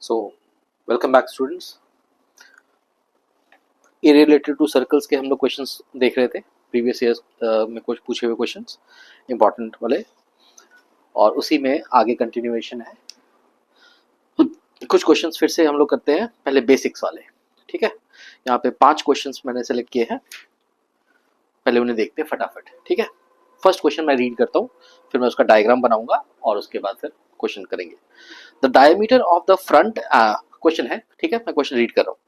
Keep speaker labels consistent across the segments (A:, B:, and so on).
A: So welcome back students. ये related to circles के हम लोग क्वेश्चंस देख रहे थे प्रीवियस ईयर में कुछ पूछे हुए क्वेश्चंस इंपॉर्टेंट वाले, और उसी में आगे कंटिन्यूएशन है। कुछ क्वेश्चंस फिर से हम लोग करते हैं, पहले बेसिक्स वाले। ठीक है, यहाँ पे 5 क्वेश्चंस मैंने सेलेक्ट किए हैं, पहले उन्हें देखते हैं फटाफट। ठीक है, फर्स्ट क्वेश्चन मैं रीड करता हूँ, फिर मैं उसका डायग्राम बनाऊंगा और उसके बाद फिर क्वेश्चन करेंगे। The diameter of the front, question है, ठीक है, मैं क्वेश्चन रीड कर रहा हूँ।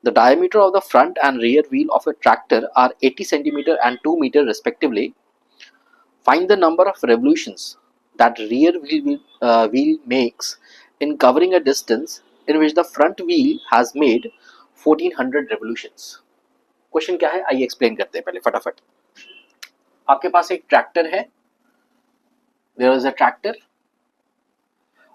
A: The diameter of the front and rear wheel of a tractor are 80 centimeter and 2 meter respectively. Find the number of revolutions that rear wheel makes in covering a distance in which the front wheel has made 1400 revolutions. Question क्या है आइए explain करते हैं पहले फटाफट। आपके पास एक tractor है, देयर इज अ ट्रैक्टर,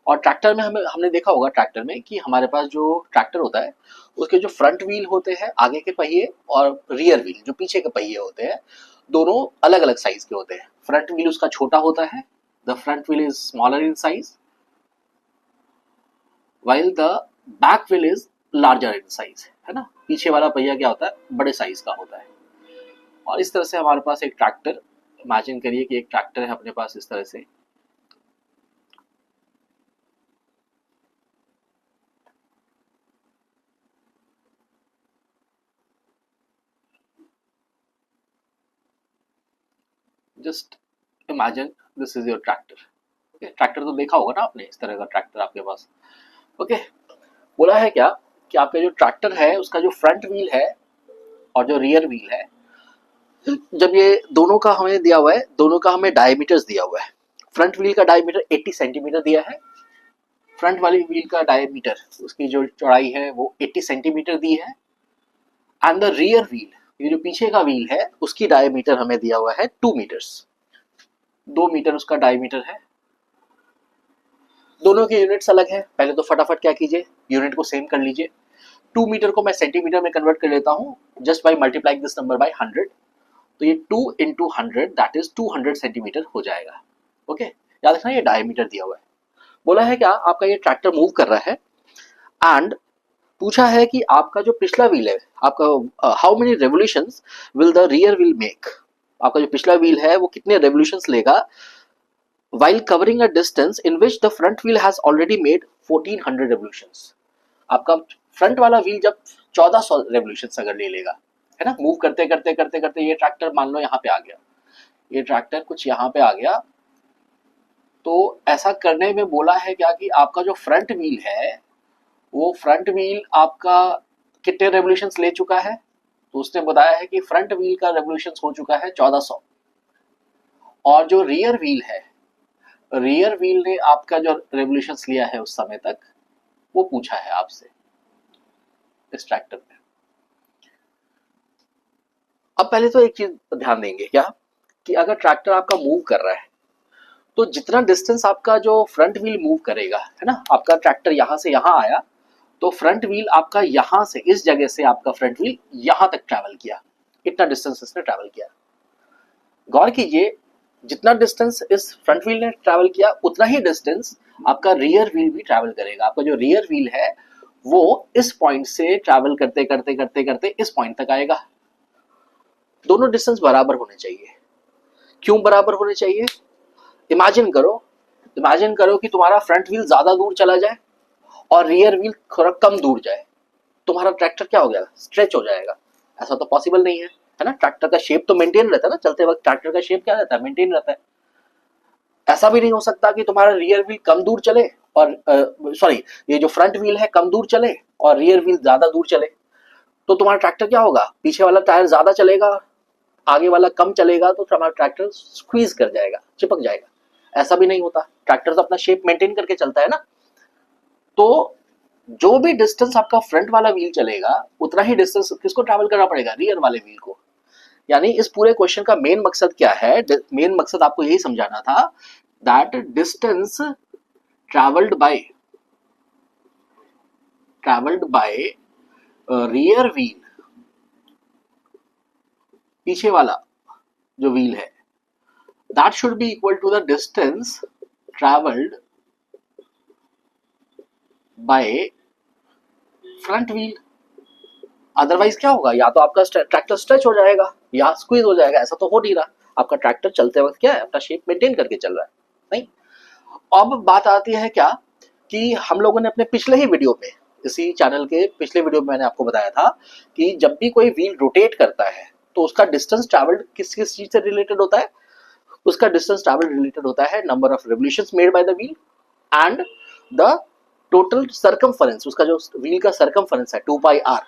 A: और ट्रैक्टर में हमने देखा होगा ट्रैक्टर में कि हमारे पास जो ट्रैक्टर होता है उसके जो फ्रंट व्हील होते हैं आगे के पहिए और रियर व्हील जो पीछे के पहिए होते हैं, दोनों अलग अलग साइज के होते हैं। फ्रंट व्हील उसका छोटा होता है, the front wheel is smaller in size, while the back wheel is larger in size, है ना। पीछे वाला पहिया क्या होता है, बड़े साइज का होता है। और इस तरह से हमारे पास एक ट्रैक्टर, इमेजिन करिए कि एक ट्रैक्टर है अपने पास इस तरह से, just imagine this is your tractor. Tractor तो देखा होगा ना आपने, इस तरह का ट्रैक्टर आपके पास। ओके, बोला है क्या कि आपका जो ट्रैक्टर है उसका जो फ्रंट व्हील है और जो रियर व्हील है, जब ये दोनों का हमें दिया हुआ है, दोनों का हमें डायमीटर्स दिया हुआ है। फ्रंट व्हील का डायमीटर 80 सेंटीमीटर दिया है, फ्रंट वाली व्हील का डायमीटर, उसकी जो चौड़ाई है वो 80 सेंटीमीटर दी है, एंड द रियर व्हील, ये जो पीछे का व्हील है उसकी डायमीटर हमें दिया हुआ है 2 मीटर्स, 2 मीटर उसका डायमीटर है। दोनों की यूनिट्स अलग है, पहले तो फटाफट क्या कीजिए, यूनिट को सेम कर लीजिए। 2 मीटर को मैं सेंटीमीटर में कन्वर्ट कर लेता हूँ just by multiplying this number by 100, तो ये 2 इंटू 100 दैट इज 200 सेंटीमीटर हो जाएगा। ओके, याद रखना ये डायमीटर दिया हुआ है। बोला है क्या आपका ये ट्रैक्टर मूव कर रहा है, एंड पूछा है कि आपका जो पिछला व्हील है, आपका how many revolutions will the rear wheel make, आपका जो पिछला व्हील है वो कितने रेवोल्यूशंस लेगा while covering a distance in which the front wheel has already made 1400 revolutions। आपका फ्रंट वाला व्हील जब 1400 रेवोल्यूशंस अगर ले लेगा, है ना, मूव करते करते करते करते ये ट्रैक्टर मान लो यहाँ पे आ गया, ये ट्रैक्टर कुछ यहाँ पे आ गया, तो ऐसा करने में बोला है क्या कि आपका जो फ्रंट व्हील है वो फ्रंट व्हील आपका कितने रेवोल्यूशंस ले चुका है, तो उसने बताया है कि फ्रंट व्हील का रेवोल्यूशंस हो चुका है 1400, और जो रियर व्हील है, रियर व्हील ने आपका जो रेवोल्यूशंस लिया है उस समय तक वो पूछा है आपसे इस ट्रैक्टर में। अब पहले तो एक चीज ध्यान देंगे क्या कि अगर ट्रैक्टर आपका मूव कर रहा है तो जितना डिस्टेंस आपका जो फ्रंट व्हील मूव करेगा, है ना, आपका ट्रैक्टर यहां से यहां आया तो फ्रंट व्हील आपका यहां से, इस जगह से आपका फ्रंट व्हील यहां तक ट्रैवल किया, इतना डिस्टेंस इसने ट्रैवल किया। गौर कीजिए जितना डिस्टेंस इस फ्रंट व्हील ने ट्रैवल किया उतना ही डिस्टेंस आपका रियर व्हील भी ट्रैवल करेगा। आपका जो रियर व्हील है वो इस पॉइंट से ट्रैवल करते करते करते करते इस पॉइंट तक आएगा। दोनों डिस्टेंस बराबर होने चाहिए। क्यों बराबर होने चाहिए, इमेजिन करो कि तुम्हारा फ्रंट व्हील ज्यादा दूर चला जाए और रियर व्हील थोड़ा कम दूर जाए, तुम्हारा ट्रैक्टर क्या हो गया, स्ट्रेच हो जाएगा। ऐसा तो पॉसिबल नहीं है ना। ट्रैक्टर का शेप तो मेंटेन रहता है ना, चलते वक्त ट्रैक्टर का शेप क्या रहता है, मेंटेन रहता है। ऐसा भी नहीं हो सकता कि तुम्हारा रियर व्हील कम दूर चले और सॉरी ये जो फ्रंट व्हील है कम दूर चले और रियर व्हील ज्यादा दूर चले, तो तुम्हारा ट्रैक्टर क्या होगा, पीछे वाला टायर ज्यादा चलेगा, आगे वाला कम चलेगा, तो तुम्हारा ट्रैक्टर स्क्वीज कर जाएगा, चिपक जाएगा। ऐसा भी नहीं होता, ट्रैक्टर तो अपना शेप मेंटेन करके चलता है ना। तो जो भी डिस्टेंस आपका फ्रंट वाला व्हील चलेगा उतना ही डिस्टेंस किसको ट्रैवल करना पड़ेगा, रियर वाले व्हील को। यानी इस पूरे क्वेश्चन का मेन मकसद क्या है, मेन मकसद आपको यही समझाना था that distance travelled by rear wheel, पीछे वाला जो व्हील है, that should be equal to the distance travelled by front wheel, otherwise क्या होगा, या तो आपका ट्रैक्टर स्ट्रेच हो जाएगा या स्क्वीज हो जाएगा, ऐसा तो हो नहीं रहा। आपका ट्रैक्टर चलते वक्त क्या है, अपना शेप मेंटेन करके चल रहा है, नहीं। अब बात आती है क्या कि हम लोगों ने अपने पिछले ही वीडियो पे, इसी चैनल के पिछले वीडियो में मैंने आपको बताया था कि जब भी कोई व्हील रोटेट करता है तो उसका डिस्टेंस ट्रैवल्ड किस किस चीज से रिलेटेड होता है, उसका डिस्टेंस ट्रैवल्ड रिलेटेड होता है number of revolutions made by the wheel and the total circumference, उसका जो व्हील का सर्कमफरेंस है 2 पाई आर,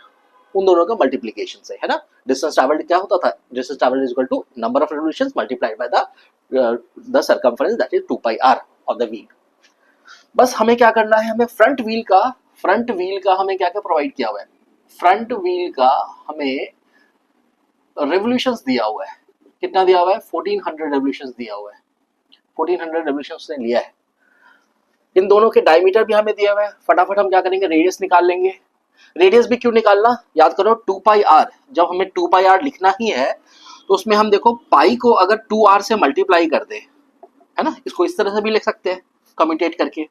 A: उन दोनों का मल्टीप्लिकेशन से, है ना। डिस्टेंस ट्रैवल्ड क्या होता था, distance travelled is equal to number of revolutions multiplied by the circumference that is 2 pi R of the wheel. बस हमें क्या करना है, हमें फ्रंट व्हील का हमें क्या क्या प्रोवाइड किया हुआ है, फ्रंट व्हील का हमें रेवोल्यूशंस दिया हुआ है, कितना दिया हुआ है, 1400 रेवोल्यूशंस दिया हुआ है, 1400 रेवोल्यूशंस ने लिया है। इन दोनों के डायमीटर भी हमें दिया हुआ है, फटाफट हम क्या करेंगे, रेडियस निकाल लेंगे। रेडियस भी क्यों निकालना, याद करो 2 पाई आर, जब हमें 2 पाई आर लिखना ही है तो उसमें हम देखो पाई को अगर 2 आर से मल्टीप्लाई कर दे, है ना, इसको इस तरह से भी लिख सकते हैं कम्यूटेट करके।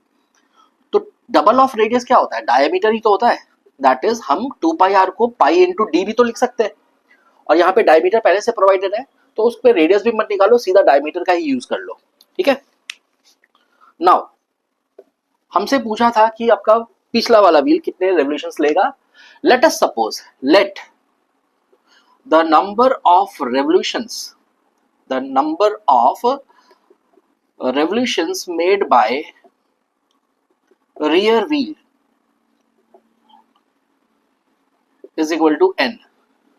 A: तो डबल ऑफ रेडियस क्या होता है, डायमीटर ही तो होता है, दैट इज हम 2 पाई आर को पाई इंटू डी भी तो लिख सकते हैं, और यहाँ पे डायमीटर पहले से प्रोवाइडेड है तो उस पर रेडियस भी मत निकालो, सीधा डायमीटर का ही यूज कर लो, ठीक है। नाउ हमसे पूछा था कि आपका पिछला वाला व्हील कितने रेवोल्यूशंस लेगा। Let us suppose, let the number of revolutions made by rear wheel is equal to n.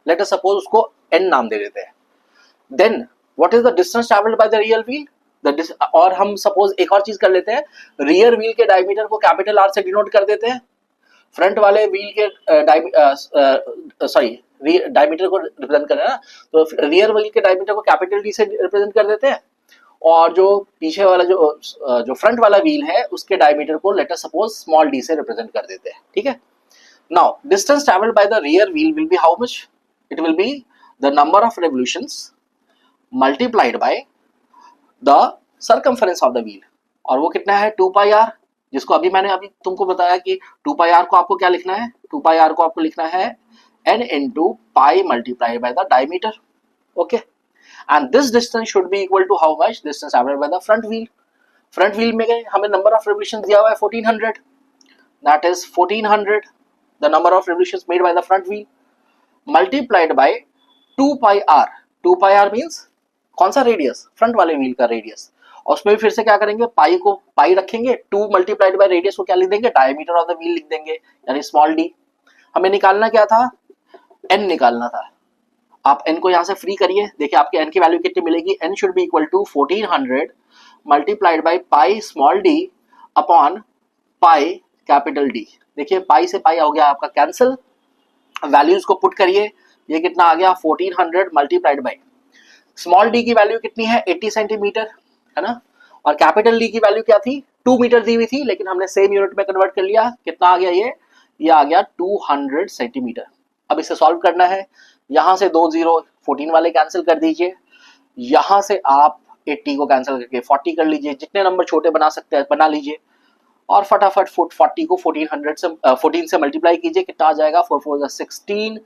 A: Let us suppose उसको n नाम दे देते हैं। Then what is the distance traveled by the rear wheel? और हम suppose एक और चीज कर लेते हैं, रियर व्हील के डायमीटर को कैपिटल आर से डिनोट कर देते हैं, फ्रंट वाले व्हील के डायमीटर को रिप्रेजेंट करना है ना, तो रियर व्हील के डायमीटर को कैपिटल डी से रिप्रेजेंट कर देते हैं, और जो पीछे वाला जो फ्रंट वाला व्हील है उसके डायमीटर को let us suppose small D से रिप्रेजेंट कर देते हैं, ठीक है। Now distance travelled by the rear wheel will be how much, it will be the number of revolutions multiplied by the circumference of the wheel, और वो कितना है 2 पाई आर, जिसको मैंने तुमको बताया कि 2 पाई आर को आपको क्या लिखना है, 2 पाई आर को आपको लिखना है n into pi multiplied by the diameter, okay. And this distance should be equal to how much, distance travelled by the front wheel. Front wheel में हमें नंबर ऑफ रिवोल्यूशंस दिया हुआ है 1400, that is 1400 the number of revolutions made by the front wheel multiplied by 2 pi R. 2 pi R means कौन सा radius, front वाले wheel का radius, और उसमें भी फिर से क्या करेंगे, पाई को पाई रखेंगे, 2 मल्टीप्लाइड बाय रेडियस को क्या लिख देंगे, डायमीटर ऑफ द व्हील लिख देंगे, यानी स्मॉल डी। हमें निकालना क्या था, n निकालना था। आप n को यहां से फ्री करिए, देखिए आपके n की वैल्यू कितनी मिलेगी, n should be equal to 1400 multiplied by pi small D upon pi capital D. देखिए पाई से पाई हो गया आपका कैंसिल, वैल्यूज को पुट करिए, ये कितना आ गया 1400 मल्टीप्लाइड बाय स्मॉल डी की वैल्यू कितनी है 80 सेंटीमीटर, है ना, और कैपिटल डी की वैल्यू क्या थी 2 मीटर दी हुई थी, लेकिन हमने सेम यूनिट में कन्वर्ट कर लिया, कितना आ गया ये आ गया 200 सेंटीमीटर। अब इसे सॉल्व करना है, यहां से 2 जीरो 14 वाले कैंसिल कर दीजिए, यहां से आप 80 को कैंसिल करके 40 कर लीजिए, जितने नंबर छोटे बना सकते हैं बना लीजिए, और फटाफट 40 को 14 से मल्टीप्लाई कीजिए, कितना आ जाएगा 4 4 16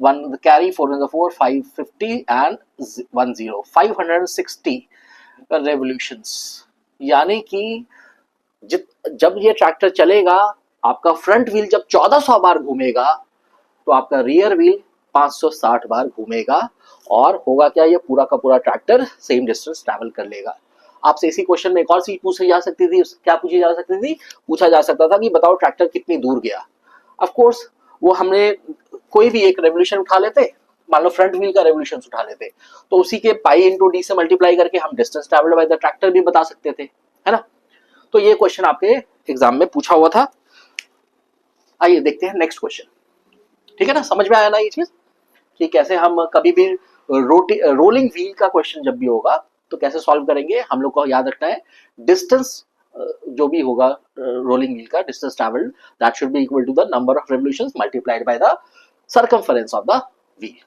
A: 1 कैरी 4 4 550 एंड 10 560 रेवोल्यूशंस। यानी कि जब ये ट्रैक्टर चलेगा, आपका फ्रंट व्हील जब 1400 बार घूमेगा तो आपका रियर व्हील 560 बार घूमेगा, और होगा क्या, ये पूरा का पूरा ट्रैक्टर सेम डिस्टेंस ट्रैवल कर लेगा। आपसे इसी क्वेश्चन में एक और चीज पूछी जा सकती थी, क्या पूछी जा सकती थी, पूछा जा सकता था कि बताओ ट्रैक्टर कितनी दूर गया। ऑफ कोर्स वो हमने कोई भी एक रेवोल्यूशन उठा लेते, मान लो फ्रंट व्हील का रेवोल्यूशन उठा लेते, तो उसी के पाई इंटू डी से मल्टीप्लाई करके हम distance travelled by the tractor भी बता सकते थे, है ना। तो ये क्वेश्चन आपके एग्जाम में पूछा हुआ था। आइए देखते हैं नेक्स्ट क्वेश्चन, ठीक है ना, समझ में आया ना ये चीज कि कैसे हम कभी भी रोलिंग व्हील का क्वेश्चन जब भी होगा तो कैसे सॉल्व करेंगे। हम लोग को याद रखना है डिस्टेंस जो भी होगा रोलिंग व्हील का distance travelled that should be equal to the number of revolutions multiplied by the circumference of the wheel.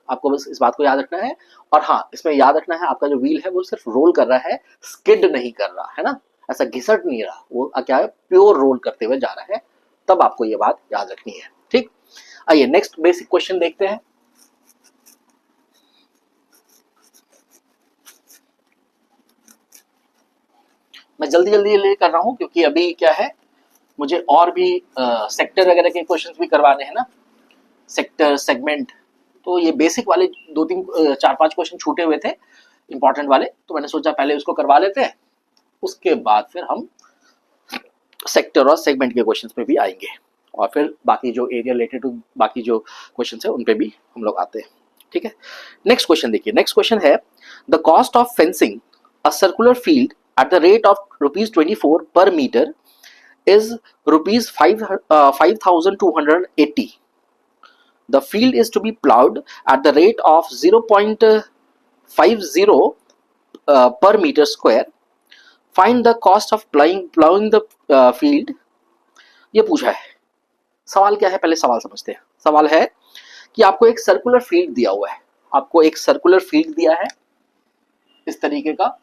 A: आपको बस इस बात को याद रखना है, और हाँ इसमें याद रखना है आपका जो व्हील है वो सिर्फ रोल कर रहा है, स्किड नहीं कर रहा है ना, ऐसा घिसट नहीं रहा, वो क्या है प्योर रोल करते हुए जा रहा है, तब आपको ये बात याद रखनी है। आइए नेक्स्ट बेसिक क्वेश्चन देखते हैं। मैं जल्दी जल्दी ये कर रहा हूं क्योंकि अभी क्या है, मुझे और भी सेक्टर वगैरह के क्वेश्चंस भी करवाने हैं ना, सेक्टर सेगमेंट। तो ये बेसिक वाले 2-3 4-5 क्वेश्चन छूटे हुए थे इंपॉर्टेंट वाले, तो मैंने सोचा पहले उसको करवा लेते हैं, उसके बाद फिर हम सेक्टर और सेगमेंट के क्वेश्चंस पे भी आएंगे, और फिर बाकी जो एरिया रिलेटेड टू बाकी जो क्वेश्चंस है उन पे भी हम लोग आते हैं। ठीक है, नेक्स्ट क्वेश्चन देखिए। नेक्स्ट क्वेश्चन है the cost of fencing a circular field at the rate of ₹24 per meter is ₹5,280. The field is to be plowed at the rate of 0.50 per meter square. Find the cost of plowing the field. ये पूछा है। सवाल क्या है, पहले सवाल समझते हैं। सवाल है कि आपको एक सर्कुलर फील्ड दिया हुआ है, आपको एक सर्कुलर फील्ड दिया है इस तरीके का,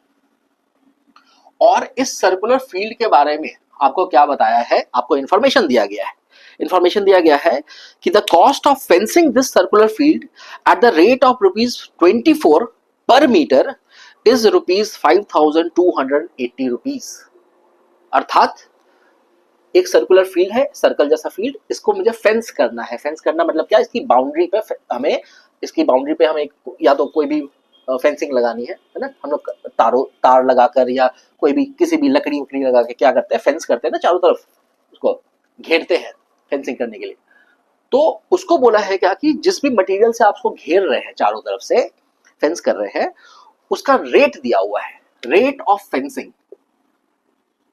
A: और इस सर्कुलर फील्ड के बारे में आपको क्या बताया है, आपको इंफॉर्मेशन दिया गया है। इंफॉर्मेशन दिया गया है कि the cost of fencing this circular field at the rate of ₹24 पर मीटर इज ₹5,280। अर्थात एक सर्कुलर फील्ड है, सर्कल जैसा फील्ड, इसको मुझे फेंस करना है। फेंस करना मतलब क्या, इसकी बाउंड्री पे हमें या तो कोई भी फेंसिंग लगानी है ना, हम लोग तार लगाकर या कोई भी किसी भी लकड़ी वकड़ी लगा के क्या करते हैं, फेंस करते हैं ना, चारों तरफ उसको घेरते हैं फेंसिंग करने के लिए। तो उसको बोला है क्या कि जिस भी मटेरियल से आप उसको घेर रहे हैं, चारों तरफ से फेंस कर रहे हैं, उसका रेट दिया हुआ है, rate of fencing,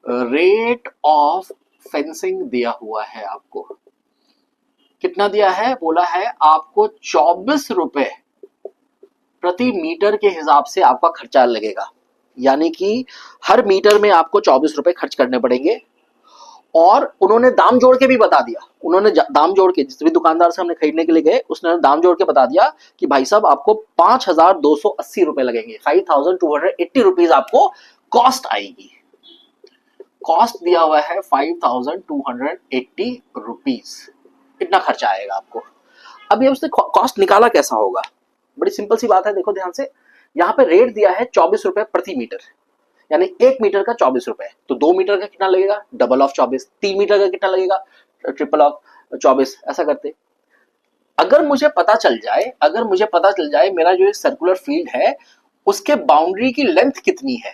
A: rate of fencing दिया हुआ है आपको। कितना दिया है, बोला है आपको ₹24 प्रति मीटर के हिसाब से आपका खर्चा लगेगा, यानी कि हर मीटर में आपको ₹24 खर्च करने पड़ेंगे। और उन्होंने दाम जोड़ के भी बता दिया, उन्होंने दाम जोड़ के, जिस भी दुकानदार से हमने खरीदने के लिए गए उसने दाम जोड़ के बता दिया कि भाई साहब आपको ₹5,280 लगेंगे, ₹5,280 आपको कॉस्ट आएगी। कॉस्ट दिया हुआ है ₹5,280, इतना खर्चा आएगा आपको। अब ये उसने कॉस्ट निकाला कैसा होगा, बड़ी सिंपल सी बात है, देखो ध्यान से। यहाँ पे रेट दिया है ₹24 प्रति मीटर, यानी 1 मीटर का ₹24, तो 2 मीटर का कितना लगेगा, डबल ऑफ 24, 3 मीटर का कितना लगेगा, ट्रिपल ऑफ 24, ऐसा करते। अगर मुझे पता चल जाए मेरा जो सर्कुलर फील्ड है उसके बाउंड्री की लेंथ कितनी है,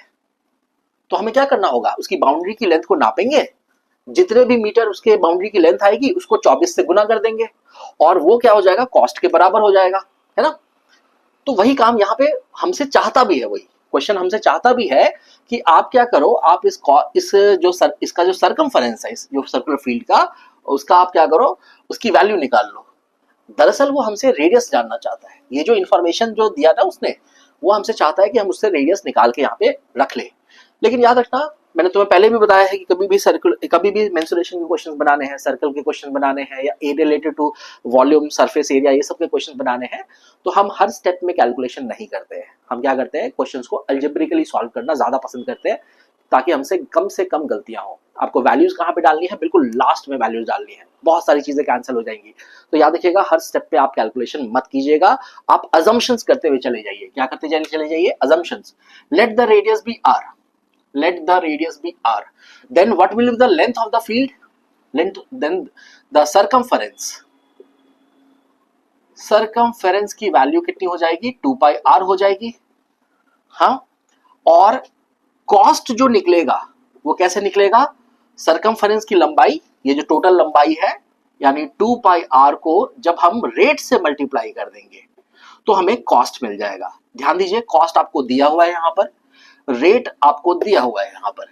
A: तो हमें क्या करना होगा, उसकी बाउंड्री की लेंथ को नापेंगे, जितने भी मीटर उसके बाउंड्री की लेंथ आएगी उसको 24 से गुना कर देंगे, और वो क्या हो जाएगा, कॉस्ट के बराबर हो जाएगा, है ना। तो वही काम यहाँ पे हमसे चाहता भी है, वही क्वेश्चन हमसे चाहता भी है कि आप क्या करो, आप इसका जो सरकमफेरेंस है, इस जो सर्कुलर फील्ड का, उसका आप क्या करो, उसकी वैल्यू निकाल लो। दरअसल वो हमसे रेडियस जानना चाहता है, ये जो इन्फॉर्मेशन जो दिया था उसने, वो हमसे चाहता है कि हम उससे रेडियस निकाल के यहाँ पे रख ले। लेकिन याद रखना, मैंने तुम्हें पहले भी बताया है कि कभी भी मेंसुरेशन के क्वेश्चन बनाने हैं, सर्कल के क्वेश्चन बनाने हैं, या area related to volume, surface area, ये सब के क्वेश्चन बनाने हैं, तो हम हर स्टेप में कैलकुलेशन नहीं करते हैं। हम क्या करते हैं, क्वेश्चंस को अलजेब्रिकली सॉल्व करना ज्यादा पसंद करते हैं, ताकि हमसे कम गलतियां हो। आपको वैल्यूज कहाँ पे डालनी है, बिल्कुल लास्ट में वैल्यूज डालनी है, बहुत सारी चीजें कैंसिल हो जाएंगी। तो याद रखिएगा, हर स्टेप पे आप कैलकुलेशन मत कीजिएगा, आप अजम्पशंस करते हुए चले जाइए। क्या करते चले जाइए, assumptions. Let the radius be r, let the radius be r, then what will be the length of the field, then the circumference की वैल्यू कितनी हो जाएगी, 2πr हो जाएगी। हाँ, और कॉस्ट जो निकलेगा वो कैसे निकलेगा, सरकमफेरेंस की लंबाई, ये जो टोटल लंबाई है, यानी 2πr को जब हम रेट से मल्टीप्लाई कर देंगे तो हमें कॉस्ट मिल जाएगा। ध्यान दीजिए, कॉस्ट आपको दिया हुआ है यहाँ पर, रेट आपको दिया हुआ है यहाँ पर,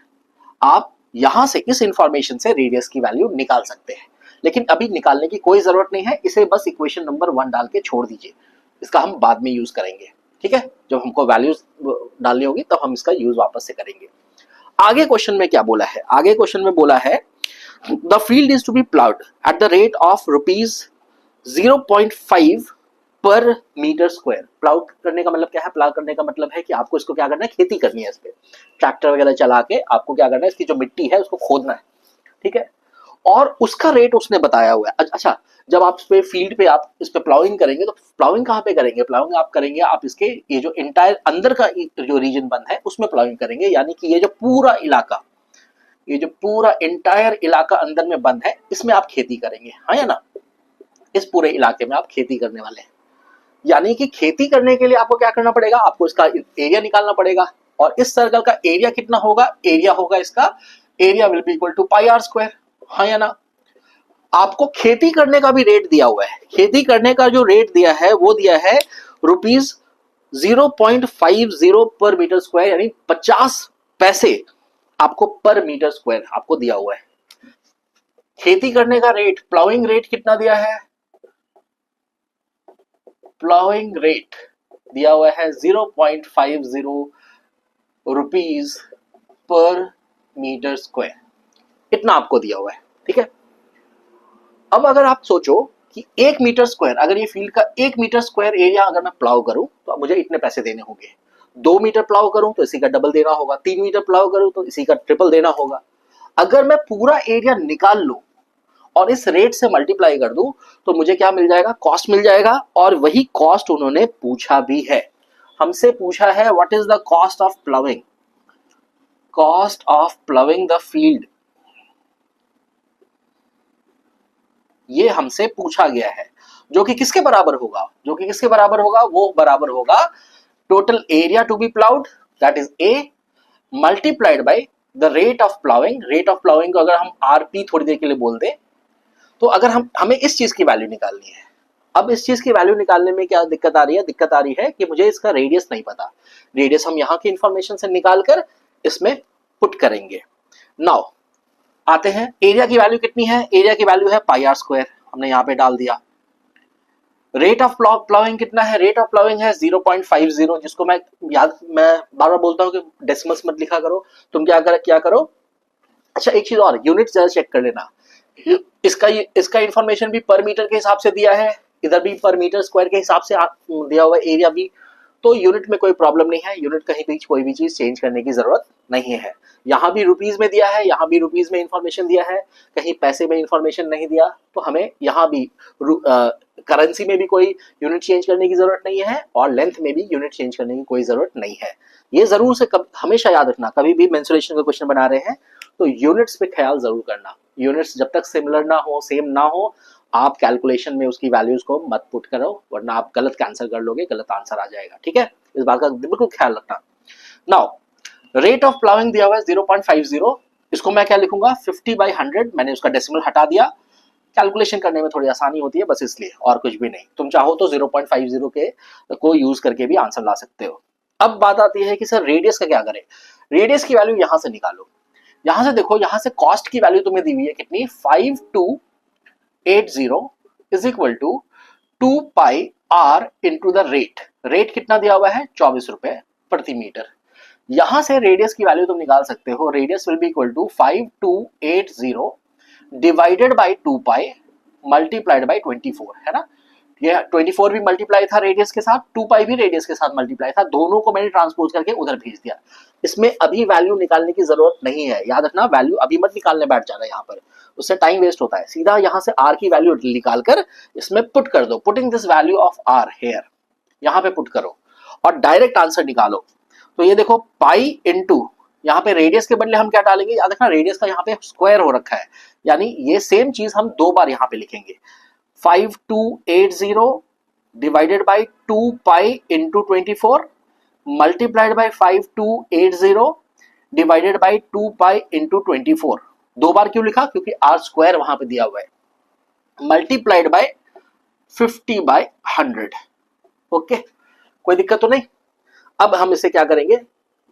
A: आप यहां से इस इंफॉर्मेशन से रेडियस की वैल्यू निकाल सकते हैं, लेकिन अभी निकालने की कोई जरूरत नहीं है, इसे बस इक्वेशन नंबर 1 डाल के छोड़ दीजिए, इसका हम बाद में यूज करेंगे। ठीक है, जब हमको वैल्यूज डालनी होगी तब हम इसका यूज वापस से करेंगे। आगे क्वेश्चन में क्या बोला है, आगे क्वेश्चन में बोला है the field is to be ploughed at the rate of ₹0.5 per metre square. Plough करने का मतलब क्या है, प्लाउ करने का मतलब है कि आपको इसको क्या करना है, खेती करनी है, इस पे ट्रैक्टर वगैरह चला के आपको क्या करना है, इसकी जो मिट्टी है उसको खोदना है। ठीक है, और उसका रेट उसने बताया हुआ है। अच्छा, जब आप इस पे फील्ड पे आप इस पे प्लाउइंग करेंगे तो प्लाउइंग कहाँ पे करेंगे? प्लाउइंग आप करेंगे आप इसके ये जो इंटायर अंदर का जो रीजन बंद है उसमें प्लाउइंग करेंगे, यानी कि ये जो पूरा इलाका, ये जो पूरा इंटायर इलाका अंदर में बंद है इसमें आप खेती करेंगे, हाँ या ना? इस पूरे इलाके में आप खेती करने वाले हैं। यानी कि खेती करने के लिए आपको क्या करना पड़ेगा? आपको इसका एरिया निकालना पड़ेगा। और इस सर्कल का एरिया कितना होगा? एरिया होगा इसका, area will be equal to pi R square, हाँ या ना? आपको खेती करने का भी रेट दिया हुआ है। खेती करने का जो रेट दिया है वो दिया है रुपीज 0.50 पर मीटर स्क्वायर, यानी 50 पैसे आपको पर मीटर स्क्वायर आपको दिया हुआ है। खेती करने का रेट, प्लाउइंग रेट कितना दिया है? प्लाउइंग रेट दिया हुआ है 0.50 रुपीज पर मीटर स्क्वायर, इतना आपको दिया हुआ है, ठीक है। अब अगर आप सोचो कि 1 मीटर स्क्वायर, अगर ये फील्ड का 1 मीटर स्क्वायर एरिया अगर मैं प्लाउ करूं तो मुझे इतने पैसे देने होंगे। 2 मीटर प्लाउ करूं तो इसी का डबल देना होगा, 3 मीटर प्लाउ करूं तो इसी का ट्रिपल देना होगा। अगर मैं पूरा एरिया निकाल लूं और इस रेट से मल्टीप्लाई कर दूं तो मुझे क्या मिल जाएगा? कॉस्ट मिल जाएगा। और वही कॉस्ट उन्होंने पूछा भी है, हमसे पूछा है what is the cost of ploughing, cost of ploughing the field, ये हमसे पूछा गया है। जो कि किसके बराबर होगा? जो कि किसके बराबर होगा? वो बराबर होगा total area to be ploughed, that is A, multiplied by the rate of ploughing. Rate of ploughing को अगर हम आरपी थोड़ी देर के लिए बोल दें तो अगर हमें इस चीज की वैल्यू निकालनी है। अब इस चीज की वैल्यू निकालने में क्या दिक्कत आ रही है? दिक्कत आ रही है कि मुझे इसका रेडियस नहीं पता। रेडियस हम यहाँ की इंफॉर्मेशन से निकालकर इसमें पुट करेंगे। नाउ आते हैं, एरिया की वैल्यू कितनी है? एरिया की वैल्यू है पाई आर स्क्वायर, हमने यहाँ पे डाल दिया। रेट ऑफ प्लाउइंग कितना है? रेट ऑफ प्लाउइंग है 0.50, जिसको मैं बार बार बोलता हूँ कि डेसिमल्स मत लिखा करो, तुम क्या करो। अच्छा, एक चीज और, यूनिट जरा चेक कर लेना। इसका इंफॉर्मेशन भी पर मीटर के हिसाब से दिया है, इधर भी पर मीटर स्क्वायर के हिसाब से दिया हुआ एरिया भी, तो यूनिट में कोई प्रॉब्लम नहीं है। यूनिट कहीं भी कोई भी चीज चेंज करने की जरूरत नहीं है। यहाँ भी रुपीज में दिया है, यहाँ भी रुपीज में इंफॉर्मेशन दिया है, कहीं पैसे में इंफॉर्मेशन नहीं दिया, तो हमें यहाँ भी करेंसी में भी कोई यूनिट चेंज करने की जरूरत नहीं है और लेंथ में भी यूनिट चेंज करने की कोई जरूरत नहीं है। ये जरूर से हमेशा याद रखना, कभी भी मेंसुरेशन का क्वेश्चन बना रहे हैं तो यूनिट्स पे ख्याल जरूर करना। यूनिट्स जब तक सिमिलर ना हो, सेम ना हो, आप कैलकुलेशन में उसकी वैल्यूज को मत पुट करो, वरना आप गलत कैंसिल कर लोगे, गलत आंसर आ जाएगा, ठीक है। इस बात का बिल्कुल ख्याल रखना। नाउ रेट ऑफ प्लाउइंग दिया हुआ है 0.50, इसको मैं क्या लिखूंगा? 50/100, मैंने उसका डेसिमल हटा दिया। कैलकुलेशन करने में थोड़ी आसानी होती है बस इसलिए, और कुछ भी नहीं। तुम चाहो तो 0.50 के को यूज करके भी आंसर ला सकते हो। अब बात आती है कि सर रेडियस का क्या करें? रेडियस की वैल्यू यहां से निकालो। यहां से देखो, यहां से कॉस्ट की वैल्यू तुम्हें दी हुई है कितनी? 5280 is equal to 2 pi R into the rate. Rate कितना दिया हुआ है? 24 रुपए प्रति मीटर। यहां से रेडियस की वैल्यू तुम निकाल सकते हो। Radius will be equal to 5280 divided by 2 pi multiplied by 24, है ना। ये 24 भी मल्टीप्लाई था रेडियस के साथ, 2 पाई भी रेडियस के साथ मल्टीप्लाई था, दोनों को मैंने ट्रांसपोज करके उधर भेज दिया। इसमें अभी वैल्यू निकालने की जरूरत नहीं है, याद रखना। वैल्यू अभी मत निकालने बैठ जाना यहाँ पर, उससे टाइम वेस्ट होता है। सीधा यहाँ से आर की वैल्यू निकालकर इसमें पुट कर दो। Putting this value of R here, यहाँ पे पुट करो और डायरेक्ट आंसर निकालो। तो ये देखो पाई इंटू, यहाँ पे रेडियस के बदले हम क्या डालेंगे? याद रखना रेडियस का यहाँ पे स्क्वायर हो रखा है, यानी ये सेम चीज हम 2 बार यहाँ पे लिखेंगे। 5280 divided by 2 pi into 24 multiplied by 5280 divided by 2 pi into 24। 2 बार क्यों लिखा? क्योंकि आर स्क्वायर वहां पे दिया हुआ है। Multiplied by 50/100। ओके, कोई दिक्कत तो नहीं। अब हम इसे क्या करेंगे?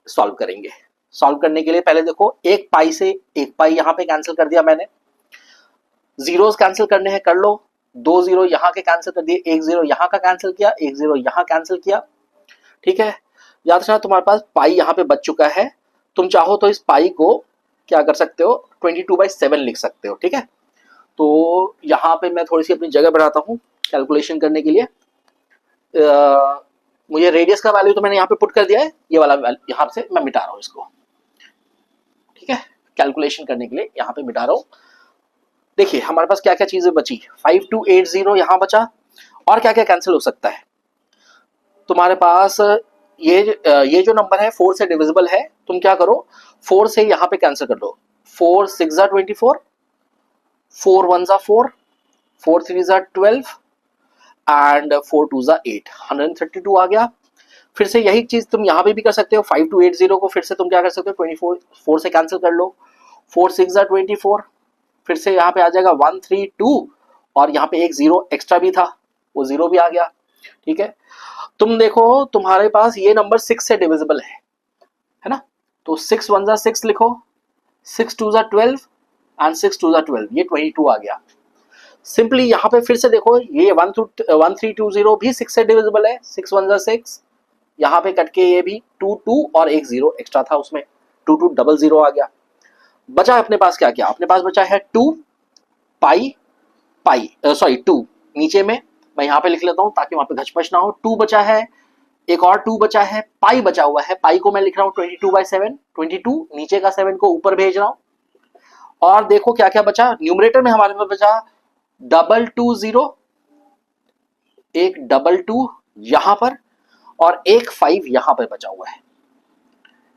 A: सॉल्व करेंगे। सॉल्व करने के लिए पहले देखो, एक पाई से एक पाई यहां पे कैंसिल कर दिया मैंने, जीरोस कैंसिल करने हैं कर लो। 2 जीरो यहां के कैंसिल कर दिए, 1 जीरो यहां का कैंसिल किया, 1 जीरो यहां कैंसिल किया, ठीक है। याद रखना तुम्हारे पास पाई यहां पे बच चुका है। तुम चाहो तो इस पाई को क्या कर सकते हो? 22/7 लिख सकते हो, ठीक है। तो यहां पे मैं थोड़ी सी अपनी जगह बनाता हूं कैलकुलेशन करने के लिए। मुझे रेडियस का वैल्यू तो मैंने यहाँ पे पुट कर दिया है, ये वाला यहाँ से मैं मिटा रहा हूँ इसको, ठीक है। कैलकुलेशन करने के लिए यहाँ पे मिटा रहा हूँ। देखिए हमारे पास क्या क्या चीजें बची, 5280 यहाँ बचा, और क्या क्या कैंसिल हो सकता है तुम्हारे पास। ये जो नंबर है 4 से डिविजिबल है, तुम क्या करो 4 से यहाँ पे कैंसिल कर दो। 4 6 24, 4 1 4, 4 3 12 एंड 4 2 8, 132 आ गया। फिर से यही चीज तुम यहाँ पे भी कर सकते हो, 5280 को फिर से तुम क्या कर सकते हो 24 4 से कैंसिल कर लो, 4 6 24, फिर से यहाँ पे आ जाएगा 132, और यहाँ पे एक जीरो एक्स्ट्रा भी था, वो जीरो भी आ गया। ठीक है, तुम देखो तुम्हारे पास ये नंबर 6 से डिविजिबल है ना, तो 6 1 6 लिखो, 6 2 12 एंड 6 2 12, ये 22 आ गया। सिंपली यहाँ पे फिर से देखो ये 1320 भी 6 से डिविजिबल है, 6 1 6, यहाँ पे कट के ये भी 2 2 और एक जीरो एक्स्ट्रा था उसमें, 2 2 00 आ गया। बचा अपने पास क्या क्या, अपने पास बचा है 2 पाई पाई सॉरी 2 नीचे में मैं यहाँ पे लिख लेता हूँ ताकि वहां पे घचपच ना हो। 2 बचा है, एक और 2 बचा है, पाई बचा हुआ है, पाई को मैं लिख रहा हूँ 22/7, 22 नीचे का 7 को ऊपर भेज रहा हूँ। और देखो क्या क्या बचा, न्यूमरेटर में हमारे पास बचा 220, एक 22 यहाँ पर, और एक 5 यहाँ पर बचा हुआ है,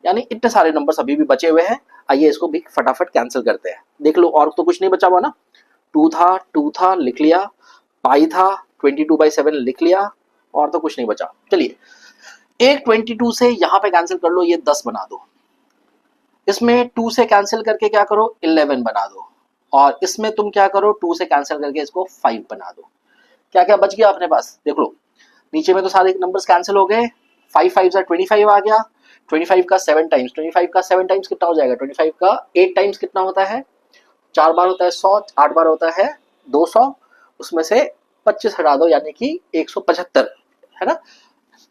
A: यानी इतने सारे नंबर अभी भी बचे हुए हैं। आइए इसको भी फटाफट कैंसिल करते हैं, देख लो और तो कुछ नहीं बचा हुआ ना, 2 था लिख लिया, पाई था 22/7 लिख लिया, और तो कुछ नहीं बचा। चलिए एक 22 से यहाँ पे कैंसिल कर लो, ये 10 बना दो, इसमें 2 से कैंसिल करके क्या करो 11 बना दो, और इसमें तुम क्या करो 2 से कैंसिल करके इसको 5 बना दो। क्या क्या बच गया अपने पास देख लो, नीचे में तो सारे नंबर्स कैंसिल हो गए, 5 5 से 25 आ गया, 25 का 7 टाइम्स, 25 का 7 टाइम्स कितना हो जाएगा, 25 का 8 टाइम्स कितना होता है, 4 बार होता है 100, 8 बार होता है 200, उसमें से 25 हटा दो यानी कि 175, है ना।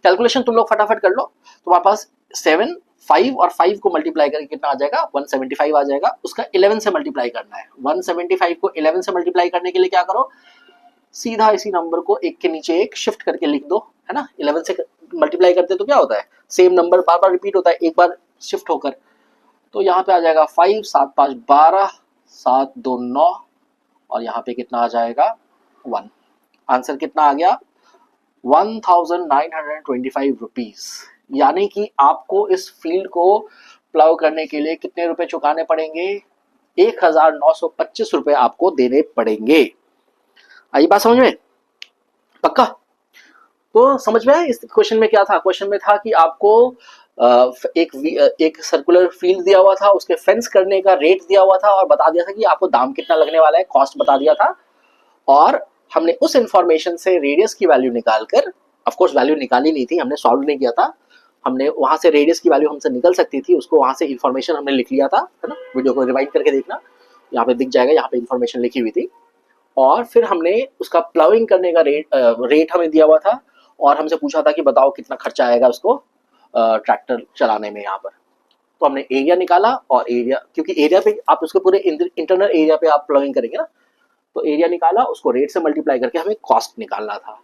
A: कैलकुलेशन तुम लोग फटाफट कर लो, तुम्हारे पास 7 5 और 5 को मल्टीप्लाई करके कितना आ जाएगा 175 आ जाएगा, उसका 11 से मल्टीप्लाई करना है। 175 को 11 से मल्टीप्लाई करने के लिए क्या करो, सीधा इसी नंबर को एक के नीचे एक शिफ्ट करके लिख दो, है ना। 11 से मल्टीप्लाई करते तो क्या होता है, सेम नंबर बार बार रिपीट होता है एक बार शिफ्ट होकर, तो यहाँ पे आ जाएगा 5 7 5 12, 7 2 9, और यहाँ पे कितना आ जाएगा 1। आंसर कितना आ गया 1925 रुपीज, यानी कि आपको इस फील्ड को प्लाउ करने के लिए कितने रुपए चुकाने पड़ेंगे, 1925 रुपए आपको देने पड़ेंगे। आई बात समझ में, पक्का। तो समझ में आया इस क्वेश्चन में क्या था, क्वेश्चन में था कि आपको एक सर्कुलर फील्ड दिया हुआ था, उसके फेंस करने का रेट दिया हुआ था, और बता दिया था कि आपको दाम कितना लगने वाला है, कॉस्ट बता दिया था, और हमने उस इंफॉर्मेशन से रेडियस की वैल्यू निकालकर, ऑफ कोर्स वैल्यू निकाली नहीं थी, हमने सॉल्व नहीं किया था, हमने वहां से रेडियस की वैल्यू हमसे निकल सकती थी, उसको वहां से इंफॉर्मेशन हमने लिख लिया था, है ना। वीडियो को रिवाइंड करके देखना, यहाँ पे दिख जाएगा, यहाँ पे इंफॉर्मेशन लिखी हुई थी, और फिर हमने उसका प्लाउइंग करने का रेट हमें दिया हुआ था, और हमसे पूछा था कि बताओ कितना खर्चा आएगा उसको ट्रैक्टर चलाने में यहाँ पर। तो हमने एरिया निकाला, और एरिया क्योंकि एरिया पे आप उसके पूरे इंटरनल एरिया पे आप प्लाउइंग करेंगे ना, तो एरिया निकाला, उसको रेट से मल्टीप्लाई करके हमें कॉस्ट निकालना था।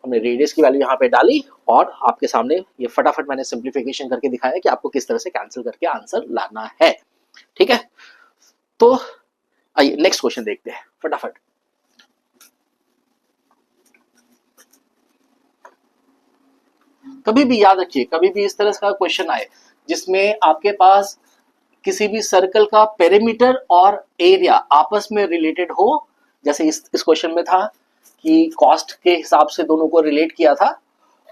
A: हमने रेडियस की वैल्यू यहाँ पे डाली, और आपके सामने ये फटाफट मैंने सिंप्लीफिकेशन करके दिखाया कि आपको किस तरह से कैंसिल करके आंसर लाना है। ठीक है, तो आइए नेक्स्ट क्वेश्चन देखते हैं फटाफट। कभी भी याद रखिए, कभी भी इस तरह का क्वेश्चन आए जिसमें आपके पास किसी भी सर्कल का पेरीमीटर और एरिया आपस में रिलेटेड हो, जैसे इस क्वेश्चन में था कि कॉस्ट के हिसाब से दोनों को रिलेट किया था,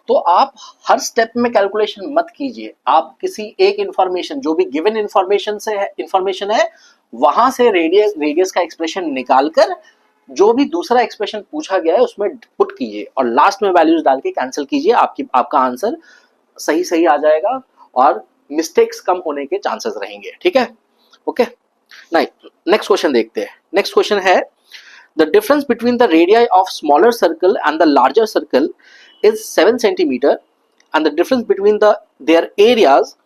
A: तो आप हर स्टेप में कैलकुलेशन मत कीजिए, आप किसी एक इंफॉर्मेशन जो भी गिवन इंफॉर्मेशन है वहां से रेडियस का एक्सप्रेशन निकालकर जो भी दूसरा एक्सप्रेशन पूछा गया है उसमें पुट कीजिए, और लास्ट में वैल्यूज डाल के कैंसिल कीजिए, आपका आंसर सही सही आ जाएगा, और मिस्टेक्स कम होने के चांसेस रहेंगे। ठीक है, ओके। नेक्स्ट क्वेश्चन देखते हैं। नेक्स्ट क्वेश्चन है the difference between the radii of smaller circle and the larger circle is 7 centimeter and the difference between their areas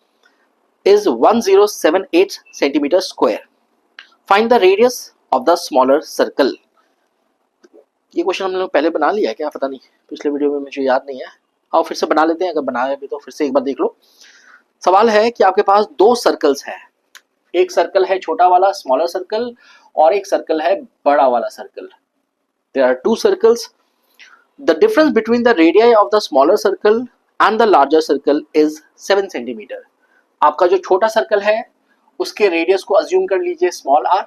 A: is 1078 centimeter square. Find the radius of the smaller circle. ये question हम लोग पहले बना लिया है क्या, पता नहीं, पिछले वीडियो में मुझे याद नहीं है। आओ फिर से बना लेते हैं, अगर बनाया भी तो फिर से एक बार देख लो। सवाल है कि आपके पास दो सर्कल्स हैं, एक सर्कल है छोटा वाला स्मॉलर सर्कल, और एक सर्कल है बड़ा वाला circle. There are two circles. The difference between the radii of the smaller circle and the larger circle is 7 centimetre. आपका जो छोटा सर्कल है उसके रेडियस को अज्यूम कर लीजिए स्मॉल आर,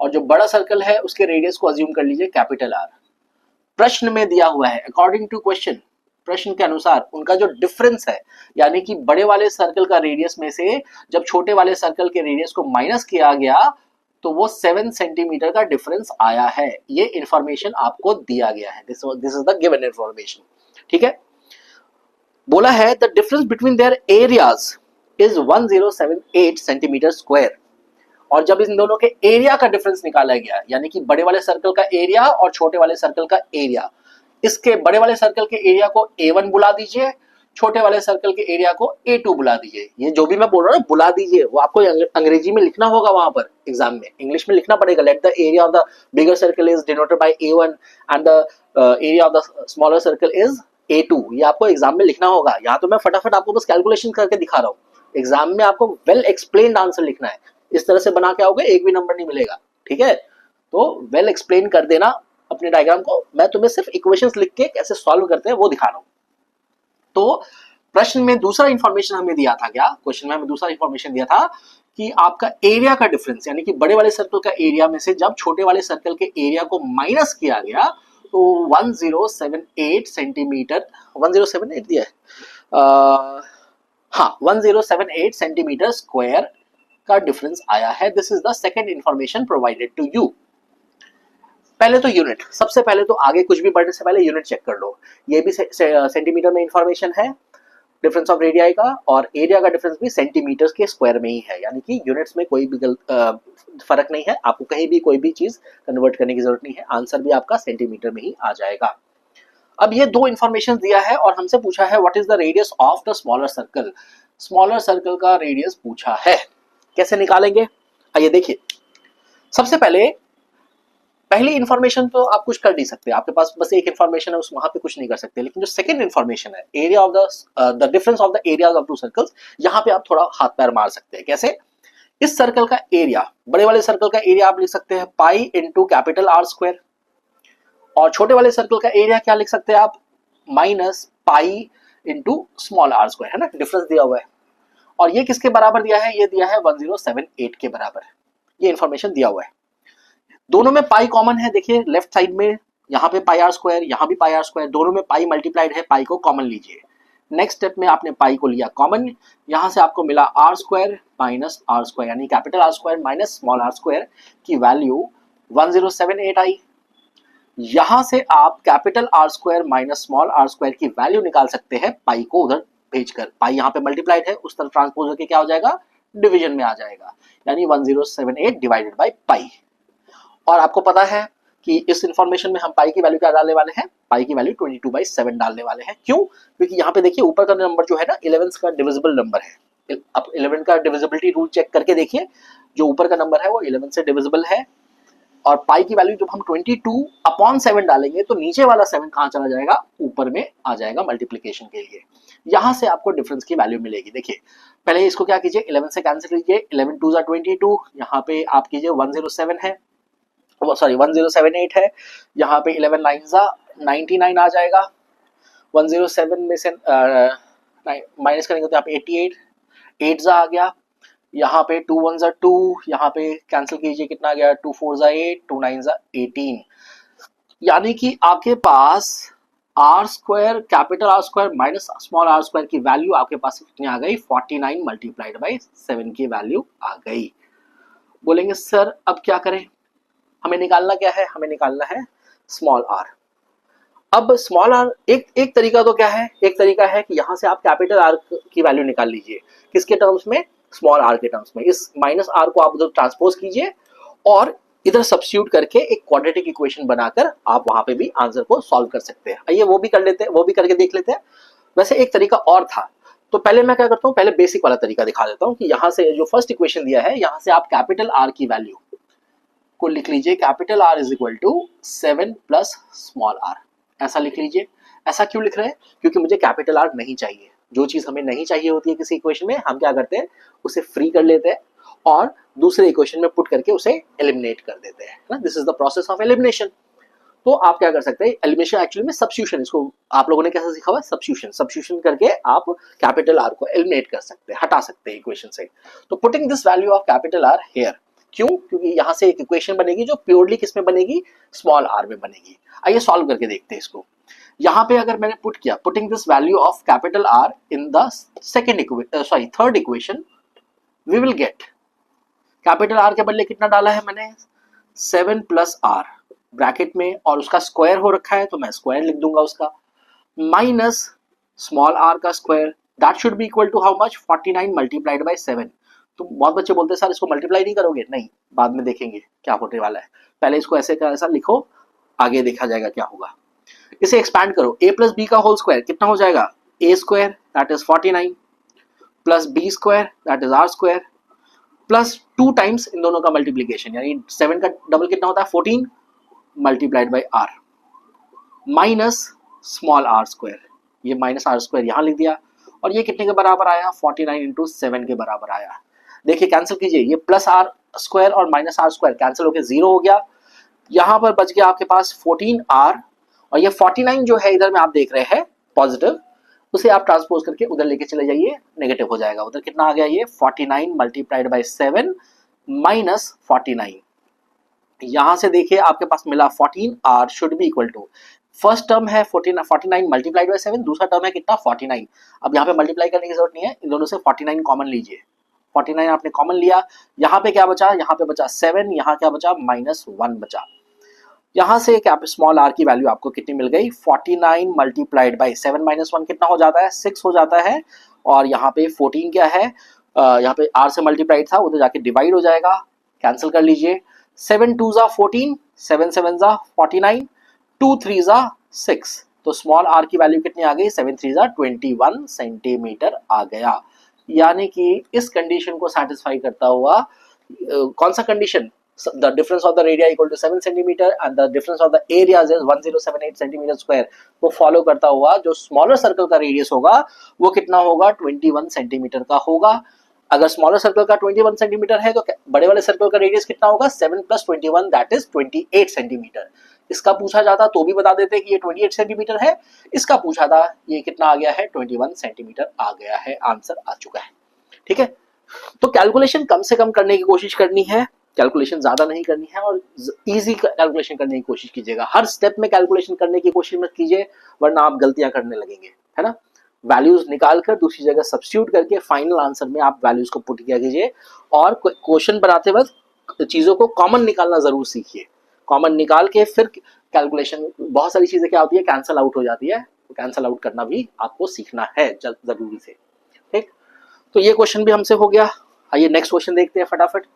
A: और जो बड़ा सर्कल है उसके रेडियस को अज्यूम कर लीजिए कैपिटल आर। प्रश्न में दिया हुआ है अकॉर्डिंग टू क्वेश्चन, प्रश्न के अनुसार उनका जो डिफरेंस है, यानी कि बड़े वाले सर्कल का रेडियस में से जब छोटे वाले सर्कल के रेडियस को माइनस किया गया तो वो 7 सेंटीमीटर का डिफरेंस आया है। ये इंफॉर्मेशन आपको दिया गया है, this is the given information. ठीक है, बोला है the difference between their areas is 1078 centimetre square. और जब इन दोनों के एरिया का डिफरेंस निकाला गया, यानी कि बड़े वाले सर्कल का एरिया और छोटे वाले सर्कल का एरिया, इसके बड़े वाले सर्कल के एरिया को A1 बुला दीजिए, छोटे वाले सर्कल के एरिया को A2 बुला दीजिए। ये जो भी मैं बोल रहा हूँ बुला दीजिए, वो आपको अंग्रेजी में लिखना होगा वहां पर एग्जाम में, इंग्लिश में लिखना पड़ेगा। Let the area of the bigger circle is denoted by A1 and the area of the smaller circle is A2। ये आपको एग्जाम में लिखना होगा। यहाँ तो मैं फटाफट आपको बस कैलकुलेशन करके दिखा रहा हूँ, एग्जाम में आपको वेल एक्सप्लेन्ड आंसर लिखना है। इस तरह से बना के आओगे एक भी नंबर नहीं मिलेगा। ठीक है, तो वेल एक्सप्लेन कर देना अपने डायग्राम को। मैं तुम्हें सिर्फ इक्वेशंस लिख के कैसे सॉल्व करते हैं वो दिखा रहा हूं। तो प्रश्न में दूसरा इंफॉर्मेशन हमें दिया था, क्या क्वेश्चन में हमें दूसरा इंफॉर्मेशन दिया था कि आपका एरिया का डिफरेंस, यानी कि बड़े वाले सर्कल का एरिया में से जब छोटे वाले सर्कल के एरिया को माइनस किया गया तो 1078 सेंटीमीटर, 1078 दिया है, हाँ 1078 सेंटीमीटर स्क्वायर का डिफरेंस आया है। This is the second information provided to you. पहले तो यूनिट, सबसे पहले तो आगे कुछ भी बढ़ने से पहले यूनिट चेक कर लो। ये भी सेंटीमीटर में इंफॉर्मेशन है डिफरेंस ऑफ रेडियाई का, और एरिया का डिफरेंस भी सेंटीमीटर के स्क्वायर में ही है, यानी कि यूनिट्स में कोई भी फर्क नहीं है। आपको कहीं भी कोई भी चीज कन्वर्ट करने की जरूरत नहीं है, आंसर भी आपका सेंटीमीटर में ही आ जाएगा। अब ये दो इंफॉर्मेशन दिया है और हमसे पूछा है what is the radius of the smaller circle. Smaller circle का रेडियस पूछा है, कैसे निकालेंगे आइए देखिए। सबसे पहले पहली इंफॉर्मेशन तो आप कुछ कर नहीं सकते, आपके पास बस एक इंफॉर्मेशन है, उस वहां पे कुछ नहीं कर सकते। लेकिन जो सेकंड इंफॉर्मेशन है area of the difference of the areas of to circles, यहां पे आप थोड़ा हाथ पैर मार सकते हैं। कैसे? इस सर्कल का एरिया, बड़े वाले सर्कल का एरिया आप लिख सकते हैं pi into capital R square, और छोटे वाले सर्कल का एरिया क्या लिख सकते हैं आप, minus pi into small R square, है ना, डिफरेंस दिया हुआ है। और ये किसके बराबर दिया है, ये दिया है 1078 के बराबर, ये इंफॉर्मेशन दिया हुआ है। दोनों में पाई कॉमन है, देखिए लेफ्ट साइड में यहाँ पे पाई आर स्क्वायर, यहाँ भी पाई आर स्क्वायर, दोनों में पाई मल्टीप्लाइड है, पाई को कॉमन लीजिए। नेक्स्ट स्टेप में आपने पाई को लिया कॉमन, यहाँ से आपको मिला R square minus R square, यानी capital R square minus small R square की वैल्यू 1078 आई। यहां से आप capital R square minus small R square की वैल्यू निकाल सकते हैं पाई को उधर भेजकर। पाई यहाँ पे मल्टीप्लाइड है, उस तरफ ट्रांसपोज होकर क्या हो जाएगा, डिवीजन में आ जाएगा, यानी 1078 डिवाइडेड बाई पाई। और आपको पता है कि इस इंफॉर्मेशन में हम पाई की वैल्यू क्या डालने वाले हैं, पाई की वैल्यू 22/7 डालने वाले हैं। क्यों? क्योंकि यहाँ पे देखिए ऊपर का नंबर जो है ना 11 का डिविजिबल नंबर है। अब 11 का डिविजिबिलिटी रूल चेक करके देखिए, जो ऊपर का नंबर है वो 11 से डिविजिबल है, और पाई की वैल्यू जब हम 22/7 डालेंगे तो नीचे वाला 7 कहां चला जाएगा, ऊपर में आ जाएगा मल्टीप्लिकेशन के लिए। यहां से आपको डिफरेंस की वैल्यू मिलेगी। देखिए पहले इसको क्या कीजिए, 11 से कैंसिल कीजिए, 11 2 22, यहाँ पे आप कीजिए 107 है, सॉरी 1078 है, यहाँ पे 11 9 99 आ जाएगा। 107 में से माइनस करेंगे तो यहाँ पे 88, 8 आ गया, यहाँ पे 2 1 2, यहाँ पे कैंसिल कीजिए कितना आ गया, 2 4 8, 2 9 18, यानी कि आपके पास R square capital R square minus small R square की वैल्यू आपके पास कितनी आ गई, 49 मल्टीप्लाइड बाई 7 की वैल्यू आ गई। बोलेंगे सर अब क्या करें, हमें निकालना क्या है, हमें निकालना है स्मॉल आर। अब स्मॉल आर एक तरीका तो क्या है, एक तरीका है कि यहां से आप कैपिटल आर की वैल्यू निकाल लीजिए, किसके टर्म्स में, स्मॉल आर के टर्म्स में। इस माइनस आर को आप उधर ट्रांसपोज कीजिए और इधर सब्स्टिट्यूट करके एक क्वाड्रेटिक इक्वेशन बनाकर आप वहां पे भी आंसर को सॉल्व कर सकते हैं। आइए वो भी कर लेते हैं, वो भी करके देख लेते हैं। वैसे एक तरीका और था, तो पहले मैं क्या करता हूँ, पहले बेसिक वाला तरीका दिखा देता हूँ कि यहाँ से जो फर्स्ट इक्वेशन दिया है, यहाँ से आप कैपिटल आर की वैल्यू को लिख लीजिए, capital R is equal to 7 plus small R, ऐसा लिख लीजिए। ऐसा क्यों लिख रहे हैं, क्योंकि मुझे कैपिटल आर नहीं चाहिए। जो चीज हमें नहीं चाहिए होती है किसी इक्वेशन में, हम क्या करते हैं, उसे फ्री कर लेते हैं और दूसरे इक्वेशन में पुट करके उसे एलिमिनेट कर देते हैं ना। This is the process of elimination. तो आप क्या कर सकते हैं, एलिमिनेशन एक्चुअली में सब्स्टिट्यूशन, इसको आप लोगों ने कैसे सीखा हुआ, सब्स्टिट्यूशन करके आप कैपिटल आर को एलिमिनेट कर सकते हैं, हटा सकते हैं इक्वेशन से। तो putting this value of capital are here, क्यों, क्योंकि यहां से एक इक्वेशन बनेगी जो प्योरली किस में बनेगी, स्मॉल आर में बनेगी। आइए सॉल्व करके देखते हैं इसको। यहां पे अगर मैंने पुट किया, putting this value of capital R in the third equation, we will get capital R के बदले कितना डाला है मैंने, 7 प्लस आर ब्रैकेट में, और उसका स्क्वायर हो रखा है तो मैं स्क्वायर लिख दूंगा उसका, माइनस स्मॉल आर का square, that should be equal to how much, 49 multiplied by 7। तो बहुत बच्चे बोलते हैं सर इसको मल्टीप्लाई नहीं करोगे, नहीं, बाद में देखेंगे क्या होने वाला है, पहले इसको ऐसे का ऐसा लिखो, आगे देखा जाएगा क्या होगा। इसे एक्सपैंड करो, a प्लस बी का होल स्क्वायर कितना हो जाएगा, a square that is 49 plus B square that is R square plus 2 times इन दोनों का मल्टीप्लीकेशन, यानी 7 का डबल कितना होता है 14 multiplied by R, minus small R square, ये माइनस आर स्क्वायर यहां लिख दिया, और ये कितने के बराबर आया, 49 इंटू 7 के बराबर आया। देखिए कैंसिल कीजिए, ये प्लस आर स्क्वायर और माइनस आर स्क्वायर कैंसिल होकर 0 हो गया, यहां पर बच गया आपके पास 14 आर, और ये 49 जो है इधर में आप देख रहे हैं पॉजिटिव, उसे आप ट्रांसपोज करके उधर लेके चले जाइए, नेगेटिव हो जाएगा, उधर कितना आ गया, ये 49 मल्टीप्लाइड बाई 7 माइनस 49, यहां से देखिए आपके पास मिला 14 R should be equal to, first term है 49 मल्टीप्लाइड बाई 7, दूसरा टर्म है कितना 49, अब यहाँ पे मल्टीप्लाई करने की जरूरत नहीं है, इन दोनों से 49 कॉमन लीजिए, 49 आपने कॉमन लिया, यहाँ पे क्या बचा, यहाँ पे बचा 7, यहाँ क्या बचा -1 बचा, यहां से क्या स्मॉल आर की वैल्यू आपको कितनी मिल गई, 49 मल्टीप्लाइड बाई 7 -1 कितना हो जाता है, 6 हो जाता है, और यहाँ पे 14 क्या है, यहाँ पे आर से मल्टीप्लाइड था, उधर जाके डिवाइड हो जाएगा, कैंसिल कर लीजिए, 7 2 जा 14, 7 7 जा 49, 2 3 जा 6, तो स्मॉल आर की वैल्यू कितनी आ गई, 7 3 जा 21 सेंटीमीटर आ गया। यानी कि इस कंडीशन को सेटिस्फाई करता हुआ कौन सा condition, the difference of the radii equal to 7 centimeter and the difference of the areas is 1078 centimeter square को फॉलो करता हुआ जो स्मॉलर सर्कल का रेडियस होगा वो कितना होगा, 21 सेंटीमीटर का होगा। अगर स्मॉलर सर्कल का 21 सेंटीमीटर है तो बड़े वाले सर्कल का रेडियस कितना होगा, 7 + 21 दैट इज 28 सेंटीमीटर। इसका पूछा जाता तो भी बता देते कि ये 28 सेंटीमीटर है, इसका पूछा था ये कितना आ गया है, 21 सेंटीमीटर आ गया है, आंसर आ चुका है। ठीक है, तो कैलकुलेशन कम से कम करने की कोशिश करनी है, कैलकुलेशन ज्यादा नहीं करनी है, और इजी कैलकुलेशन करने की कोशिश कीजिएगा, हर स्टेप में कैलकुलेशन करने की कोशिश मत कीजिए वरना आप गलतियां करने लगेंगे, है ना। वैल्यूज निकालकर दूसरी जगह सब्स्टिट्यूट करके फाइनल आंसर में आप वैल्यूज को पुट किया कीजिए, और क्वेश्चन बनाते वक्त चीजों को कॉमन निकालना जरूर सीखिए, कॉमन निकाल के फिर कैलकुलेशन, बहुत सारी चीजें क्या होती है कैंसल आउट हो जाती है, तो कैंसल आउट करना भी आपको सीखना है जरूरी से। ठीक, तो ये क्वेश्चन भी हमसे हो गया। आइए नेक्स्ट क्वेश्चन देखते हैं फटाफट।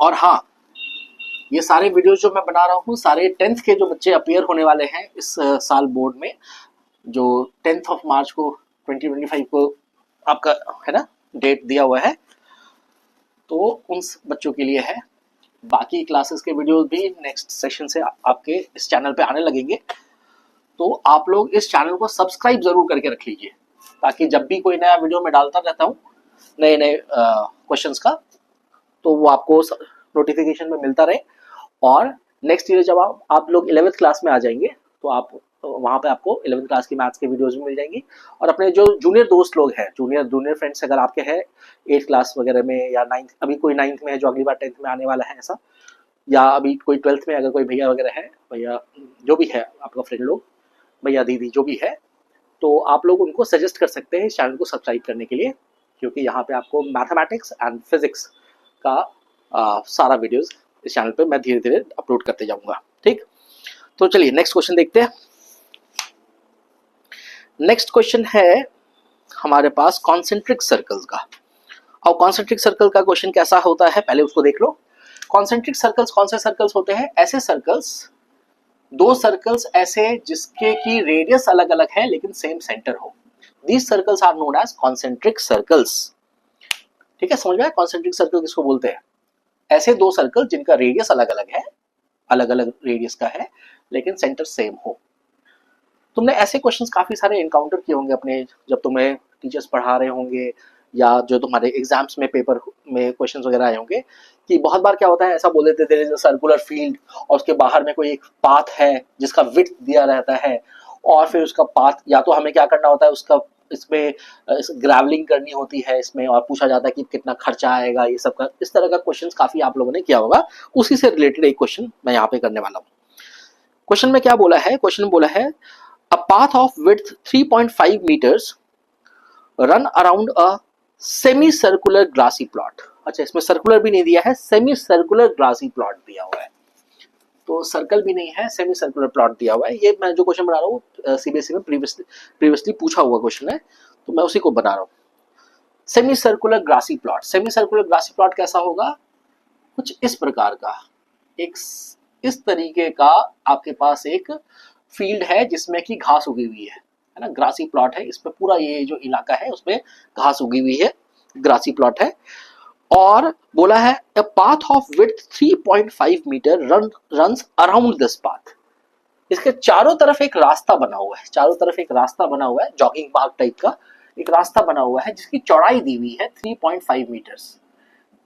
A: और हाँ, ये सारे वीडियो जो मैं बना रहा हूँ सारे 10th के जो बच्चे अपीयर होने वाले हैं इस साल बोर्ड में, जो 10th ऑफ मार्च को 2025 को आपका है ना डेट दिया हुआ है, तो उन बच्चों के लिए है। बाकी क्लासेस के वीडियो भी नेक्स्ट सेशन से आपके इस चैनल पे आने लगेंगे, तो आप लोग इस चैनल को सब्सक्राइब जरूर करके रख लीजिए, ताकि जब भी कोई नया वीडियो मैं डालता रहता हूँ नए नए क्वेश्चंस का, तो वो आपको नोटिफिकेशन में मिलता रहे। और नेक्स्ट ईयर जब आप लोग 11th क्लास में आ जाएंगे तो आप वहाँ पे आपको 11th क्लास की मैथ्स की वीडियोस भी मिल जाएंगी, और अपने जो जूनियर दोस्त लोग हैं, जूनियर फ्रेंड्स अगर आपके हैं 8th क्लास वगैरह में, या 9th, अभी कोई 9th में है जो अगली बार 10th में आने वाला है ऐसा, या अभी कोई 12th में अगर कोई भैया वगैरह है, भैया जो भी है आपका फ्रेंड लोग, भैया दीदी जो भी है, तो आप लोग उनको सजेस्ट कर सकते हैं इस चैनल को सब्सक्राइब करने के लिए, क्योंकि यहाँ पे आपको मैथमेटिक्स एंड फिजिक्स का सारा वीडियोस इस चैनल पे मैं धीरे धीरे अपलोड करते जाऊंगा। ठीक, तो चलिए नेक्स्ट क्वेश्चन देखते हैं। नेक्स्ट क्वेश्चन है हमारे पास कॉन्सेंट्रिक सर्कल्स का। और कॉन्सेंट्रिक सर्कल का क्वेश्चन कैसा होता है पहले उसको देख लो। कॉन्सेंट्रिक सर्कल्स कौन से सर्कल्स होते हैं, ऐसे सर्कल्स, दो सर्कल्स ऐसे जिसके की रेडियस अलग अलग है लेकिन सेम सेंटर हो, these circles are known as concentric circles. ठीक है, समझ में आया कॉन्सेंट्रिक सर्कल किसको बोलते हैं, ऐसे दो सर्कल जिनका रेडियस अलग अलग है, अलग अलग रेडियस का है लेकिन सेंटर सेम हो। तुमने ऐसे क्वेश्चंस काफी सारे एनकाउंटर किए होंगे अपने, जब तुम्हें टीचर्स पढ़ा रहे होंगे या जो तुम्हारे एग्जाम्स में पेपर में क्वेश्चंस वगैरह आए होंगे कि बहुत बार क्या होता है, ऐसा बोल देते there is a circular field और उसके बाहर में कोई एक पाथ है जिसका विड्थ दिया रहता है, और फिर उसका पाथ या तो हमें क्या करना होता है, उसका इसमें ग्रेवलिंग करनी होती है इसमें, और पूछा जाता है कि कितना खर्चा आएगा, ये सब का इस तरह का क्वेश्चंस काफी आप लोगों ने किया होगा। उसी से रिलेटेड एक क्वेश्चन मैं यहाँ पे करने वाला हूँ। क्वेश्चन में क्या बोला है, क्वेश्चन में बोला है a path of width 3.5 metres run around a semi circular grassy plot. अच्छा, इसमें सर्कुलर भी नहीं दिया है, सेमी सर्कुलर ग्रासी प्लॉट दिया हुआ है, तो सर्कल भी नहीं है, सेमी सर्कुलर प्लॉट दिया हुआ है। ये मैं जो क्वेश्चन बना रहा हूँ सीबीएसई में प्रीवियसली पूछा हुआ क्वेश्चन है, तो मैं उसी को बना रहा हूँ। Semi circular grassy plot, semi circular grassy plot कैसा होगा, कुछ इस प्रकार का, एक इस तरीके का आपके पास एक फील्ड है जिसमें कि घास उगी हुई है ना, ग्रासी प्लॉट है, इसमें पूरा ये जो इलाका है उसमें घास उगी हुई है, ग्रासी प्लॉट है। और बोला है a path of width 3.5 metre runs around this path। इसके चारों तरफ एक रास्ता बना हुआ है, चारों तरफ एक रास्ता बना हुआ है, जॉगिंग पार्क टाइप का एक रास्ता बना हुआ है जिसकी चौड़ाई दी हुई है 3.5 मीटर्स।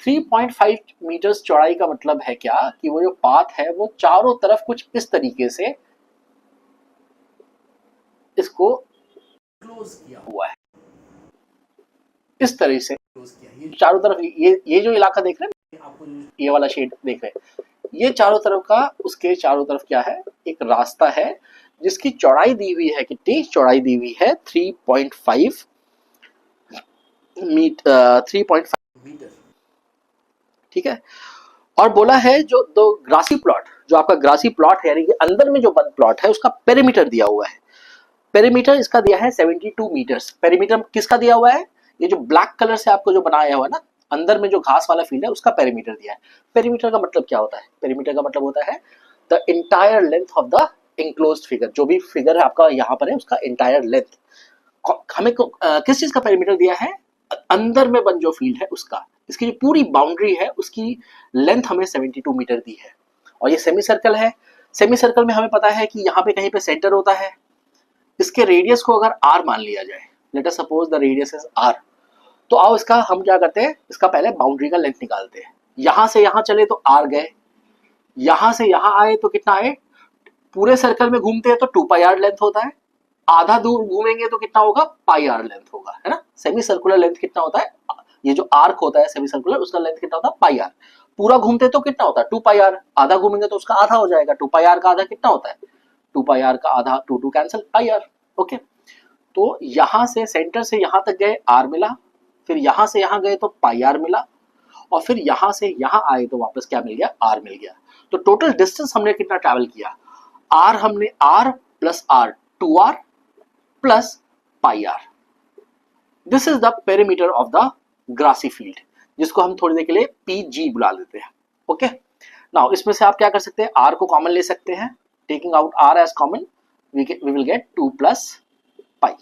A: 3.5 मीटर्स चौड़ाई का मतलब है क्या कि वो जो पाथ है वो चारों तरफ कुछ इस तरीके से इसको क्लोज किया हुआ है, इस तरह से क्लोज किया, ये चारों तरफ ये जो इलाका देख रहे हैं आपको, ये वाला शेड देख रहे हैं, ये चारों तरफ का, उसके चारों तरफ क्या है, एक रास्ता है जिसकी चौड़ाई दी हुई है, कितनी चौड़ाई दी हुई है 3.5 मीटर, ठीक है। और बोला है जो दो ग्रासी प्लॉट, जो आपका ग्रासी प्लॉट है यानी कि अंदर में जो बंद प्लॉट है उसका पेरीमीटर दिया हुआ है, पेरीमीटर इसका दिया है 72 मीटर्स। पेरीमीटर किसका दिया हुआ है, ये जो ब्लैक कलर से आपको जो बनाया हुआ है ना अंदर में जो घास वाला फील्ड है उसका पेरीमीटर दिया है। पेरीमीटर का मतलब क्या होता है, पेरीमीटर का मतलब होता है the entire length of the enclosed figure, जो भी फिगर है आपका यहाँ पर है उसका इंटायर लेंथ। हमें किस चीज का पेरीमीटर दिया है, अंदर में बन जो फील्ड है उसका, इसकी जो पूरी बाउंड्री है उसकी लेंथ हमें 72 मीटर दी है। और ये सेमी सर्कल है, सेमी सर्कल में हमें पता है कि यहाँ पे कहीं पे सेंटर होता है, इसके रेडियस को अगर r मान लिया जाए, let us suppose the radius is r, तो आओ इसका हम क्या करते हैं, इसका पहले बाउंड्री का लेंथ निकालते हैं। यहां से यहां चले तो r गए, यहां से यहां आए तो कितना आए, पूरे सर्कल में घूमते हैं तो 2 पाई r लेंथ होता है, आधा दूर घूमेंगे तो कितना होगा, पाई r लेंथ होगा, है ना। सेमी सर्कुलर लेंथ कितना होता है, ये जो आर्क होता है सेमी सर्कुलर उसका लेंथ कितना होता है, पाई r। पूरा घूमते तो कितना होता है 2 पाई r, आधा घूमेंगे तो उसका आधा हो जाएगा, 2 पाई r का आधा कितना होता है, 2 पाई r का आधा, 2 कैंसिल, पाई r। ओके, तो यहां से सेंटर से यहां तक गए r मिला, फिर यहां से यहां गए तो पाई r मिला, और फिर यहां से यहां आए तो वापस क्या मिल गया, r मिल गया। तो टोटल डिस्टेंस हमने कितना ट्रैवल किया, r हमने r plus r 2r plus pi r। This is the perimeter of the grassy field, जिसको हम थोड़ी देर के लिए PG बुला लेते हैं। ओके, नाउ इसमें से आप क्या कर सकते हैं, r को कॉमन ले सकते हैं, taking out r as common we will get 2 plus pi.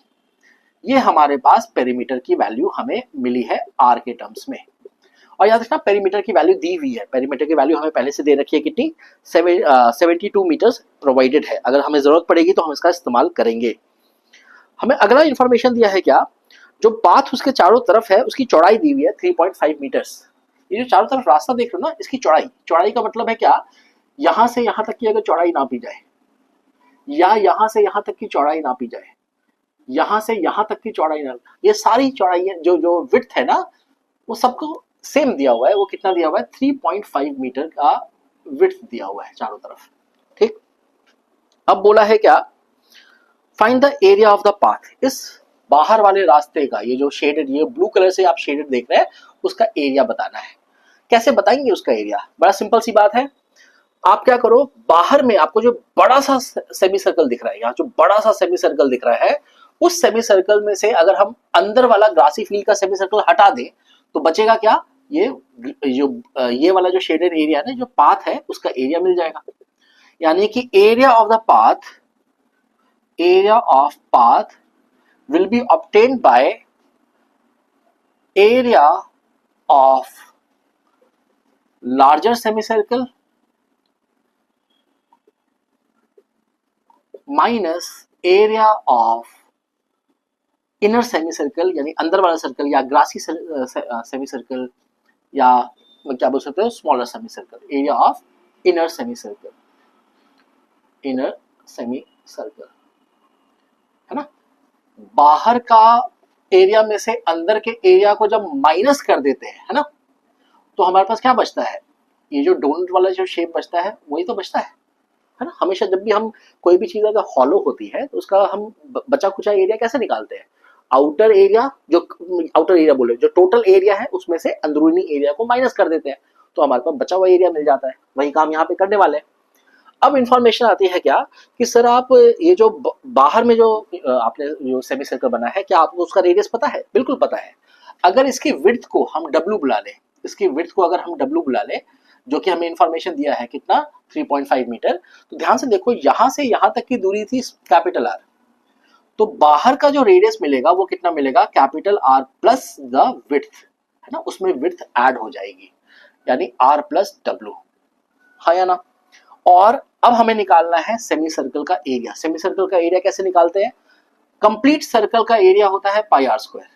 A: ये हमारे पास पेरीमीटर की वैल्यू हमें मिली है r के टर्म्स में। और याद रखना पेरीमीटर की वैल्यू दी हुई है, पेरीमीटर की वैल्यू हमें पहले से दे रखी है कितनी, 72 मीटर्स प्रोवाइडेड है, अगर हमें जरूरत पड़ेगी तो हम इसका इस्तेमाल करेंगे। हमें अगला इंफॉर्मेशन दिया है क्या, जो पाथ उसके चारों तरफ है उसकी चौड़ाई दी हुई है 3.5 मीटर्स। ये जो चारों तरफ रास्ता देख रहे हो ना, इसकी चौड़ाई, चौड़ाई का मतलब है क्या, यहां से यहां तक की अगर चौड़ाई नापी जाए, या यहां से यहां तक की चौड़ाई नापी जाए, यहां से यहां तक की चौड़ाई ना, ये सारी चौड़ाई जो जो विड्थ है ना वो सबको सेम दिया हुआ है। वो कितना दिया हुआ है, 3.5 मीटर का विड्थ दिया हुआ है चारों तरफ। ठीक, अब बोला है क्या, find the area of the path, इस बाहर वाले रास्ते का, ये जो शेडेड, ये ब्लू कलर से आप शेडेड देख रहे हैं, उसका एरिया बताना है। कैसे बताएंगे उसका एरिया, बड़ा सिंपल सी बात है, आप क्या करो, बाहर में आपको जो बड़ा सा सेमी सर्कल दिख रहा है, यहाँ जो बड़ा सा सेमी सर्कल दिख रहा है, उस सेमी सर्कल में से अगर हम अंदर वाला ग्रासी फील्ड का सेमी सर्कल हटा दें तो बचेगा क्या, ये जो ये वाला जो शेडेड एरिया है ना, जो पाथ है उसका एरिया मिल जाएगा। यानी कि area of the path, area of path will be obtained by area of larger semicircle minus area of inner semi circle यानी अंदर वाला सर्कल, या ग्रासी सेमी सर्कल, या क्या बोल सकते हो smaller semi circle, area of inner semi circle, inner semi circle, है ना। बाहर का एरिया में से अंदर के एरिया को जब माइनस कर देते हैं, है ना, तो हमारे पास क्या बचता है, ये जो डोनट वाला जो शेप बचता है वही तो बचता है ना। हमेशा जब भी हम कोई भी चीज अगर हॉलो होती है तो उसका हम बचा कुचा एरिया कैसे निकालते हैं, आउटर एरिया, जो आउटर एरिया बोले जो टोटल एरिया है उसमें से अंदरूनी एरिया को माइनस कर देते हैं, तो हमारे पास बचा हुआ एरिया मिल जाता है। वही काम यहाँ पे करने वाले हैं। अब इंफॉर्मेशन आती है क्या कि सर आप ये जो बाहर में जो आपने जो सेमी सर्कल बना है, क्या आपको उसका रेडियस पता है? बिल्कुल पता है। अगर इसकी विड्थ को हम W बुला लें, इसकी विड्थ को अगर हम W बुला लें, जो कि हमें इंफॉर्मेशन दिया है कितना 3.5 मीटर, तो ध्यान से देखो यहां से यहां तक की दूरी थी कैपिटल R, तो बाहर का जो रेडियस मिलेगा वो कितना मिलेगा, capital R plus the width, है ना, उसमें विड्थ ऐड हो जाएगी, यानी R प्लस W, हाँ या ना। और अब हमें निकालना है सेमी सर्कल का एरिया। सेमी सर्कल का एरिया कैसे निकालते हैं, कंप्लीट सर्कल का एरिया होता है पाई R स्क्वायर,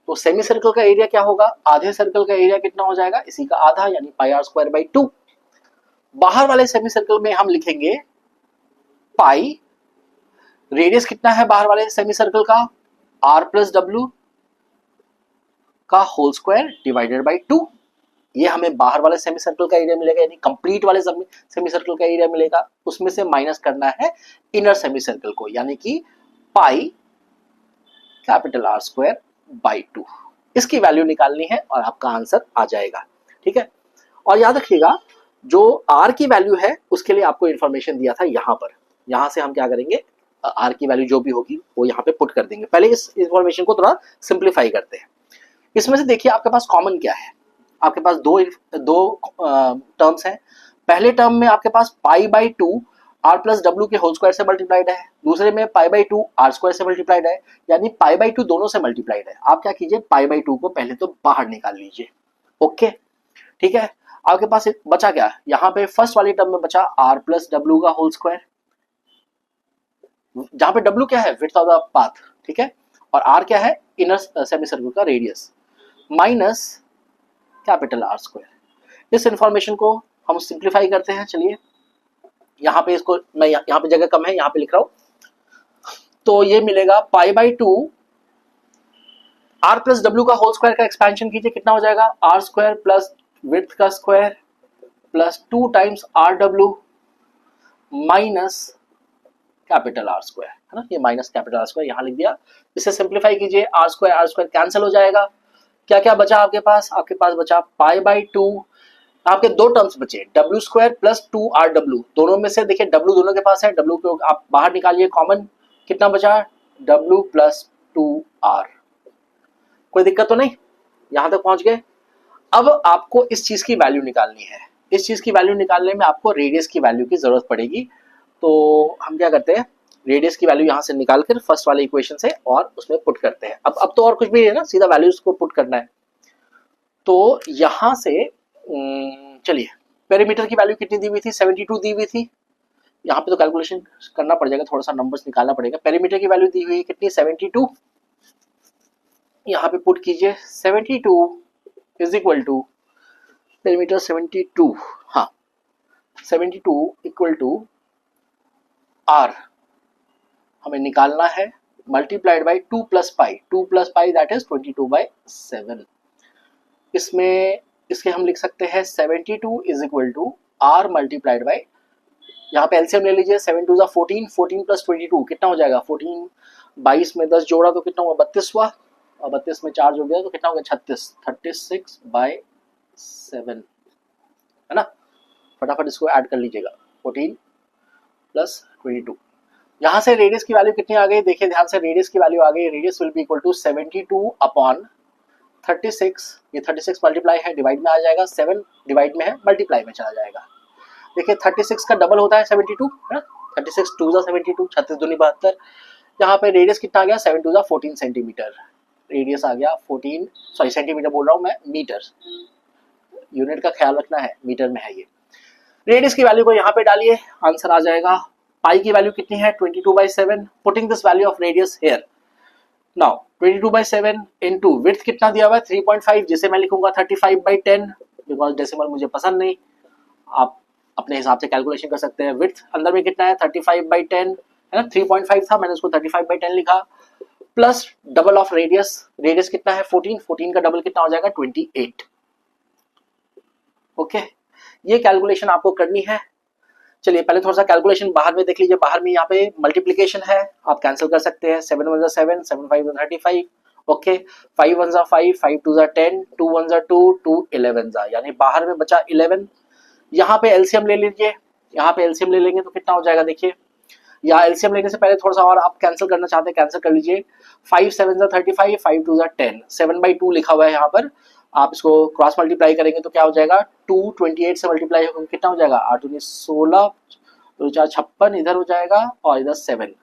A: तो सेमी सर्कल का एरिया क्या होगा, आधे सर्कल का एरिया कितना हो जाएगा, इसी का आधा, यानी पाई R स्क्वायर बाई 2। बाहर वाले सेमी सर्कल में हम लिखेंगे पाई, रेडियस कितना है बाहर वाले सेमी सर्कल का, R प्लस W का होल स्क्वायर डिवाइडेड बाई 2। ये हमें बाहर वाले सेमी सर्कल का एरिया मिलेगा, यानी कंप्लीट वाले सेमी सर्कल का एरिया मिलेगा, उसमें से माइनस करना है इनर सेमी सर्कल को, यानी कि pi capital R square by 2। इसकी वैल्यू निकालनी है और आपका आंसर आ जाएगा, ठीक है। और याद रखिएगा जो R की वैल्यू है उसके लिए आपको इंफॉर्मेशन दिया था यहाँ पर, यहाँ से हम क्या करेंगे, R की वैल्यू जो भी होगी वो यहाँ पे पुट कर देंगे। पहले इस इंफॉर्मेशन को थोड़ा सिंप्लीफाई करते हैं। इसमें से देखिए आपके पास कॉमन क्या है, आपके पास दो टर्म्स हैं। पहले टर्म में आपके पास pi by 2 R plus W के होल स्क्वायर से मल्टीप्लाइड है, दूसरे में पाई बाई 2 R स्क्वायर से मल्टीप्लाइड है, यानी पाई बाई 2 दोनों से मल्टीप्लाइड है। आप क्या कीजिए, पाई बाई 2 को पहले तो बाहर निकाल लीजिए, ओके, ठीक है। आपके पास बचा क्या, यहाँ पे फर्स्ट वाली टर्म में बचा R प्लस W का होल स्क्वायर, जहां पे W क्या है, विड्थ ऑफ द पाथ, ठीक है, और R क्या है, इनर सेमी सर्कल का radius, minus capital R square. इस इंफॉर्मेशन को हम सिंप्लीफाई करते हैं। चलिए यहाँ पे इसको मैं यहाँ पे जगह कम है, यहाँ पे लिख रहा हूं, तो ये मिलेगा पाई बाई 2 R प्लस W का होल स्क्वायर का एक्सपेंशन कीजिए, कितना हो जाएगा, R स्क्वायर प्लस विड्थ का square plus 2 times RW minus capital R square, है ना, ये माइनस कैपिटल R स्क्वायर यहाँ लिख दिया। इसे सिंप्लीफाई कीजिए, R स्क्वायर कैंसिल हो जाएगा, क्या क्या बचा आपके पास, आपके पास बचा पाई बाई 2, आपके दो टर्म्स बचे W स्क्वायर प्लस 2RW, दोनों में से देखिए W दोनों के पास है, W को आप बाहर निकालिए कॉमन, कितना बचा, W प्लस 2R। कोई दिक्कत तो नहीं, यहां तक पहुंच गए। अब आपको इस चीज की वैल्यू निकालनी है, इस चीज की वैल्यू निकालने में आपको रेडियस की वैल्यू की जरूरत पड़ेगी। तो हम क्या करते हैं, रेडियस की वैल्यू यहां से निकाल कर फर्स्ट वाले इक्वेशन से और उसमें पुट करते हैं। अब तो और कुछ भी है ना, सीधा वैल्यूज को पुट करना है। तो यहां से चलिए, पेरीमीटर की वैल्यू कितनी दी हुई थी, 72 दी हुई थी। यहाँ पे तो कैलकुलेशन करना पड़ जाएगा, थोड़ा सा नंबर्स निकालना पड़ेगा। पेरीमीटर की वैल्यू दी हुई है कितनी, 72, यहाँ पे पुट कीजिए 72 इज इक्वल टू पेरीमीटर 72, हाँ 72 इक्वल टू R हमें निकालना है, multiplied by 2 plus pi that is 22/7। इसमें इसके हम लिख सकते हैं 72 is equal to R multiplied by, यहाँ पे एलसीएम ले लीजिए, 7 2 14, 14 प्लस 22 कितना हो जाएगा, 14, 22 में 10 जोड़ा तो कितना हुआ, 32 हुआ, और 32 में 4 जोड़ दिया तो कितना हो गया, 36, 36/7, है ना। फटाफट इसको ऐड कर लीजिएगा, 14 प्लस 22। यहाँ से रेडियस की वैल्यू कितनी आ गई, देखिए ध्यान से, रेडियस की वैल्यू आ गई, radius will be equal to 72 upon 36, ये 36 मल्टीप्लाई है, डिवाइड में आ जाएगा, 7 डिवाइड में है, मल्टीप्लाई में चला जाएगा। देखिए 36 का डबल होता है 72, है ना, 36 2 72, 36 दूनी 72। यहाँ पे रेडियस कितना आ गया, 7 2 14 सेंटीमीटर, रेडियस आ गया 14, सॉरी सेंटीमीटर बोल रहा हूँ मैं, मीटर, यूनिट का ख्याल रखना है, मीटर में है ये। रेडियस की वैल्यू को यहाँ पे डालिए, आंसर आ जाएगा। पाई की वैल्यू कितनी है, 22/7, putting this value of radius here, now 22/7 into width कितना दिया हुआ है 3.5, जिसे मैं लिखूंगा 35/10, बिकॉज डेसिमल मुझे पसंद नहीं। आप अपने हिसाब से कैलकुलेशन कर सकते हैं। विड्थ अंदर में कितना है 35/10 है ना, 3.5 था, मैंने उसको 35/10 लिखा, plus double of radius, radius कितना है 14, 14 का डबल कितना हो जाएगा 28। ओके, ये कैलकुलेशन आपको करनी है। चलिए पहले थोड़ा सा कैलकुलेशन बाहर में देख लीजिए। बाहर में यहाँ पे मल्टीप्लीकेशन है, आप कैंसिल कर सकते हैं। 7 1 7, 7 5 35, ओके, 5 1 5, 5 2 10, 2 1 2, 2 11, यानी बाहर में बचा 11। यहाँ पे एलसीएम ले लीजिए, यहाँ पे एलसीएम ले लेंगे तो कितना हो जाएगा देखिए। यहाँ एलसीएम लेने से पहले थोड़ा सा और आप कैंसिल करना चाहते हैं कैंसिल कर लीजिए। 5 7 35, 5 2 10, 7/2 लिखा हुआ है यहाँ पर। आप इसको क्रॉस मल्टीप्लाई करेंगे तो क्या हो जाएगा 2 28 से मल्टीप्लाई होगा कितना हो जाएगा 8 19 16, 2 4 56, इधर हो जाएगा और इधर 7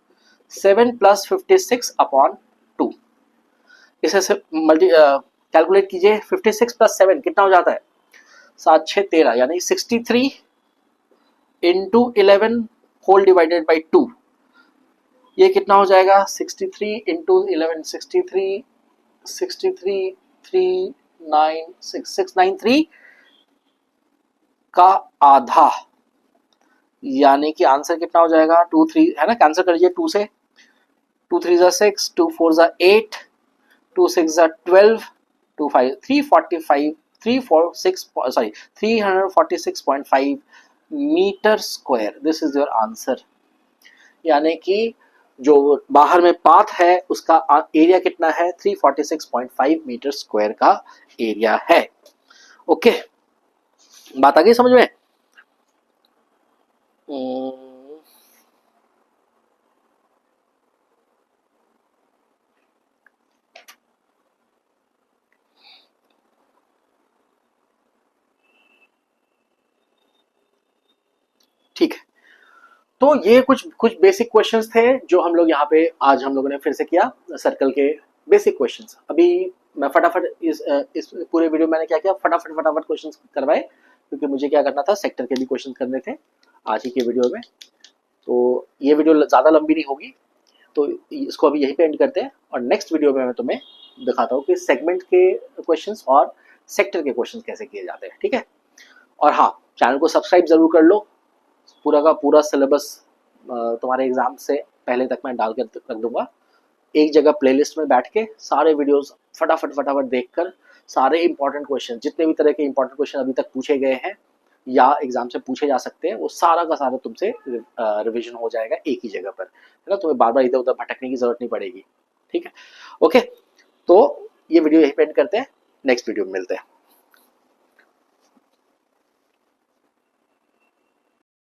A: 7 प्लस 56/2। इसे मल्टी कैलकुलेट कीजिए। 56 प्लस 7 कितना हो जाता है 7 6 13, यानी 63 इंटू 11 होल डिवाइडेड बाई 2, ये कितना हो जाएगा 63 इंटू 11, 63 693 का आधा, यानी कि आंसर कितना हो जाएगा 2 3 है ना, कैंसिल कर लीजिए 2 से। 2 3 6, 2 4 8, 2 6 12, 2 5 345, 346.5 metre square. This is your answer, यानी कि जो बाहर में पाथ है उसका एरिया कितना है 346.5 मीटर स्क्वायर का एरिया है। ओके, बात आ गई समझ में। ठीक है, तो ये कुछ बेसिक क्वेश्चंस थे जो हम लोग यहाँ पे आज हम लोगों ने फिर से किया, सर्कल के बेसिक क्वेश्चंस। अभी मैं फटाफट इस पूरे वीडियो मैंने क्या किया, फटाफट क्वेश्चंस करवाए, क्योंकि मुझे क्या करना था सेक्टर के भी क्वेश्चंस करने थे आज ही के वीडियो में। तो ये वीडियो ज़्यादा लंबी नहीं होगी, तो इसको अभी यहीं पे एंड करते हैं, और नेक्स्ट वीडियो में मैं तुम्हें दिखाता हूँ कि सेगमेंट के क्वेश्चंस और सेक्टर के क्वेश्चंस कैसे किए जाते हैं। ठीक है, और हाँ, चैनल को सब्सक्राइब जरूर कर लो। पूरा का पूरा सिलेबस तुम्हारे एग्जाम से पहले तक मैं डाल कर रख दूंगा एक जगह प्लेलिस्ट में बैठ के, सारे वीडियोस फटाफट देखकर सारे इंपॉर्टेंट क्वेश्चन, जितने भी तरह के इंपॉर्टेंट क्वेश्चन अभी तक पूछे गए हैं या एग्जाम से पूछे जा सकते हैं, वो सारा का सारा तुमसे रिवीजन हो जाएगा एक ही जगह पर, है ना। तुम्हें बार बार इधर उधर भटकने की जरूरत नहीं पड़ेगी। ठीक है, ओके, तो ये वीडियो यहीं पे एंड करते हैं, नेक्स्ट वीडियो में मिलते हैं।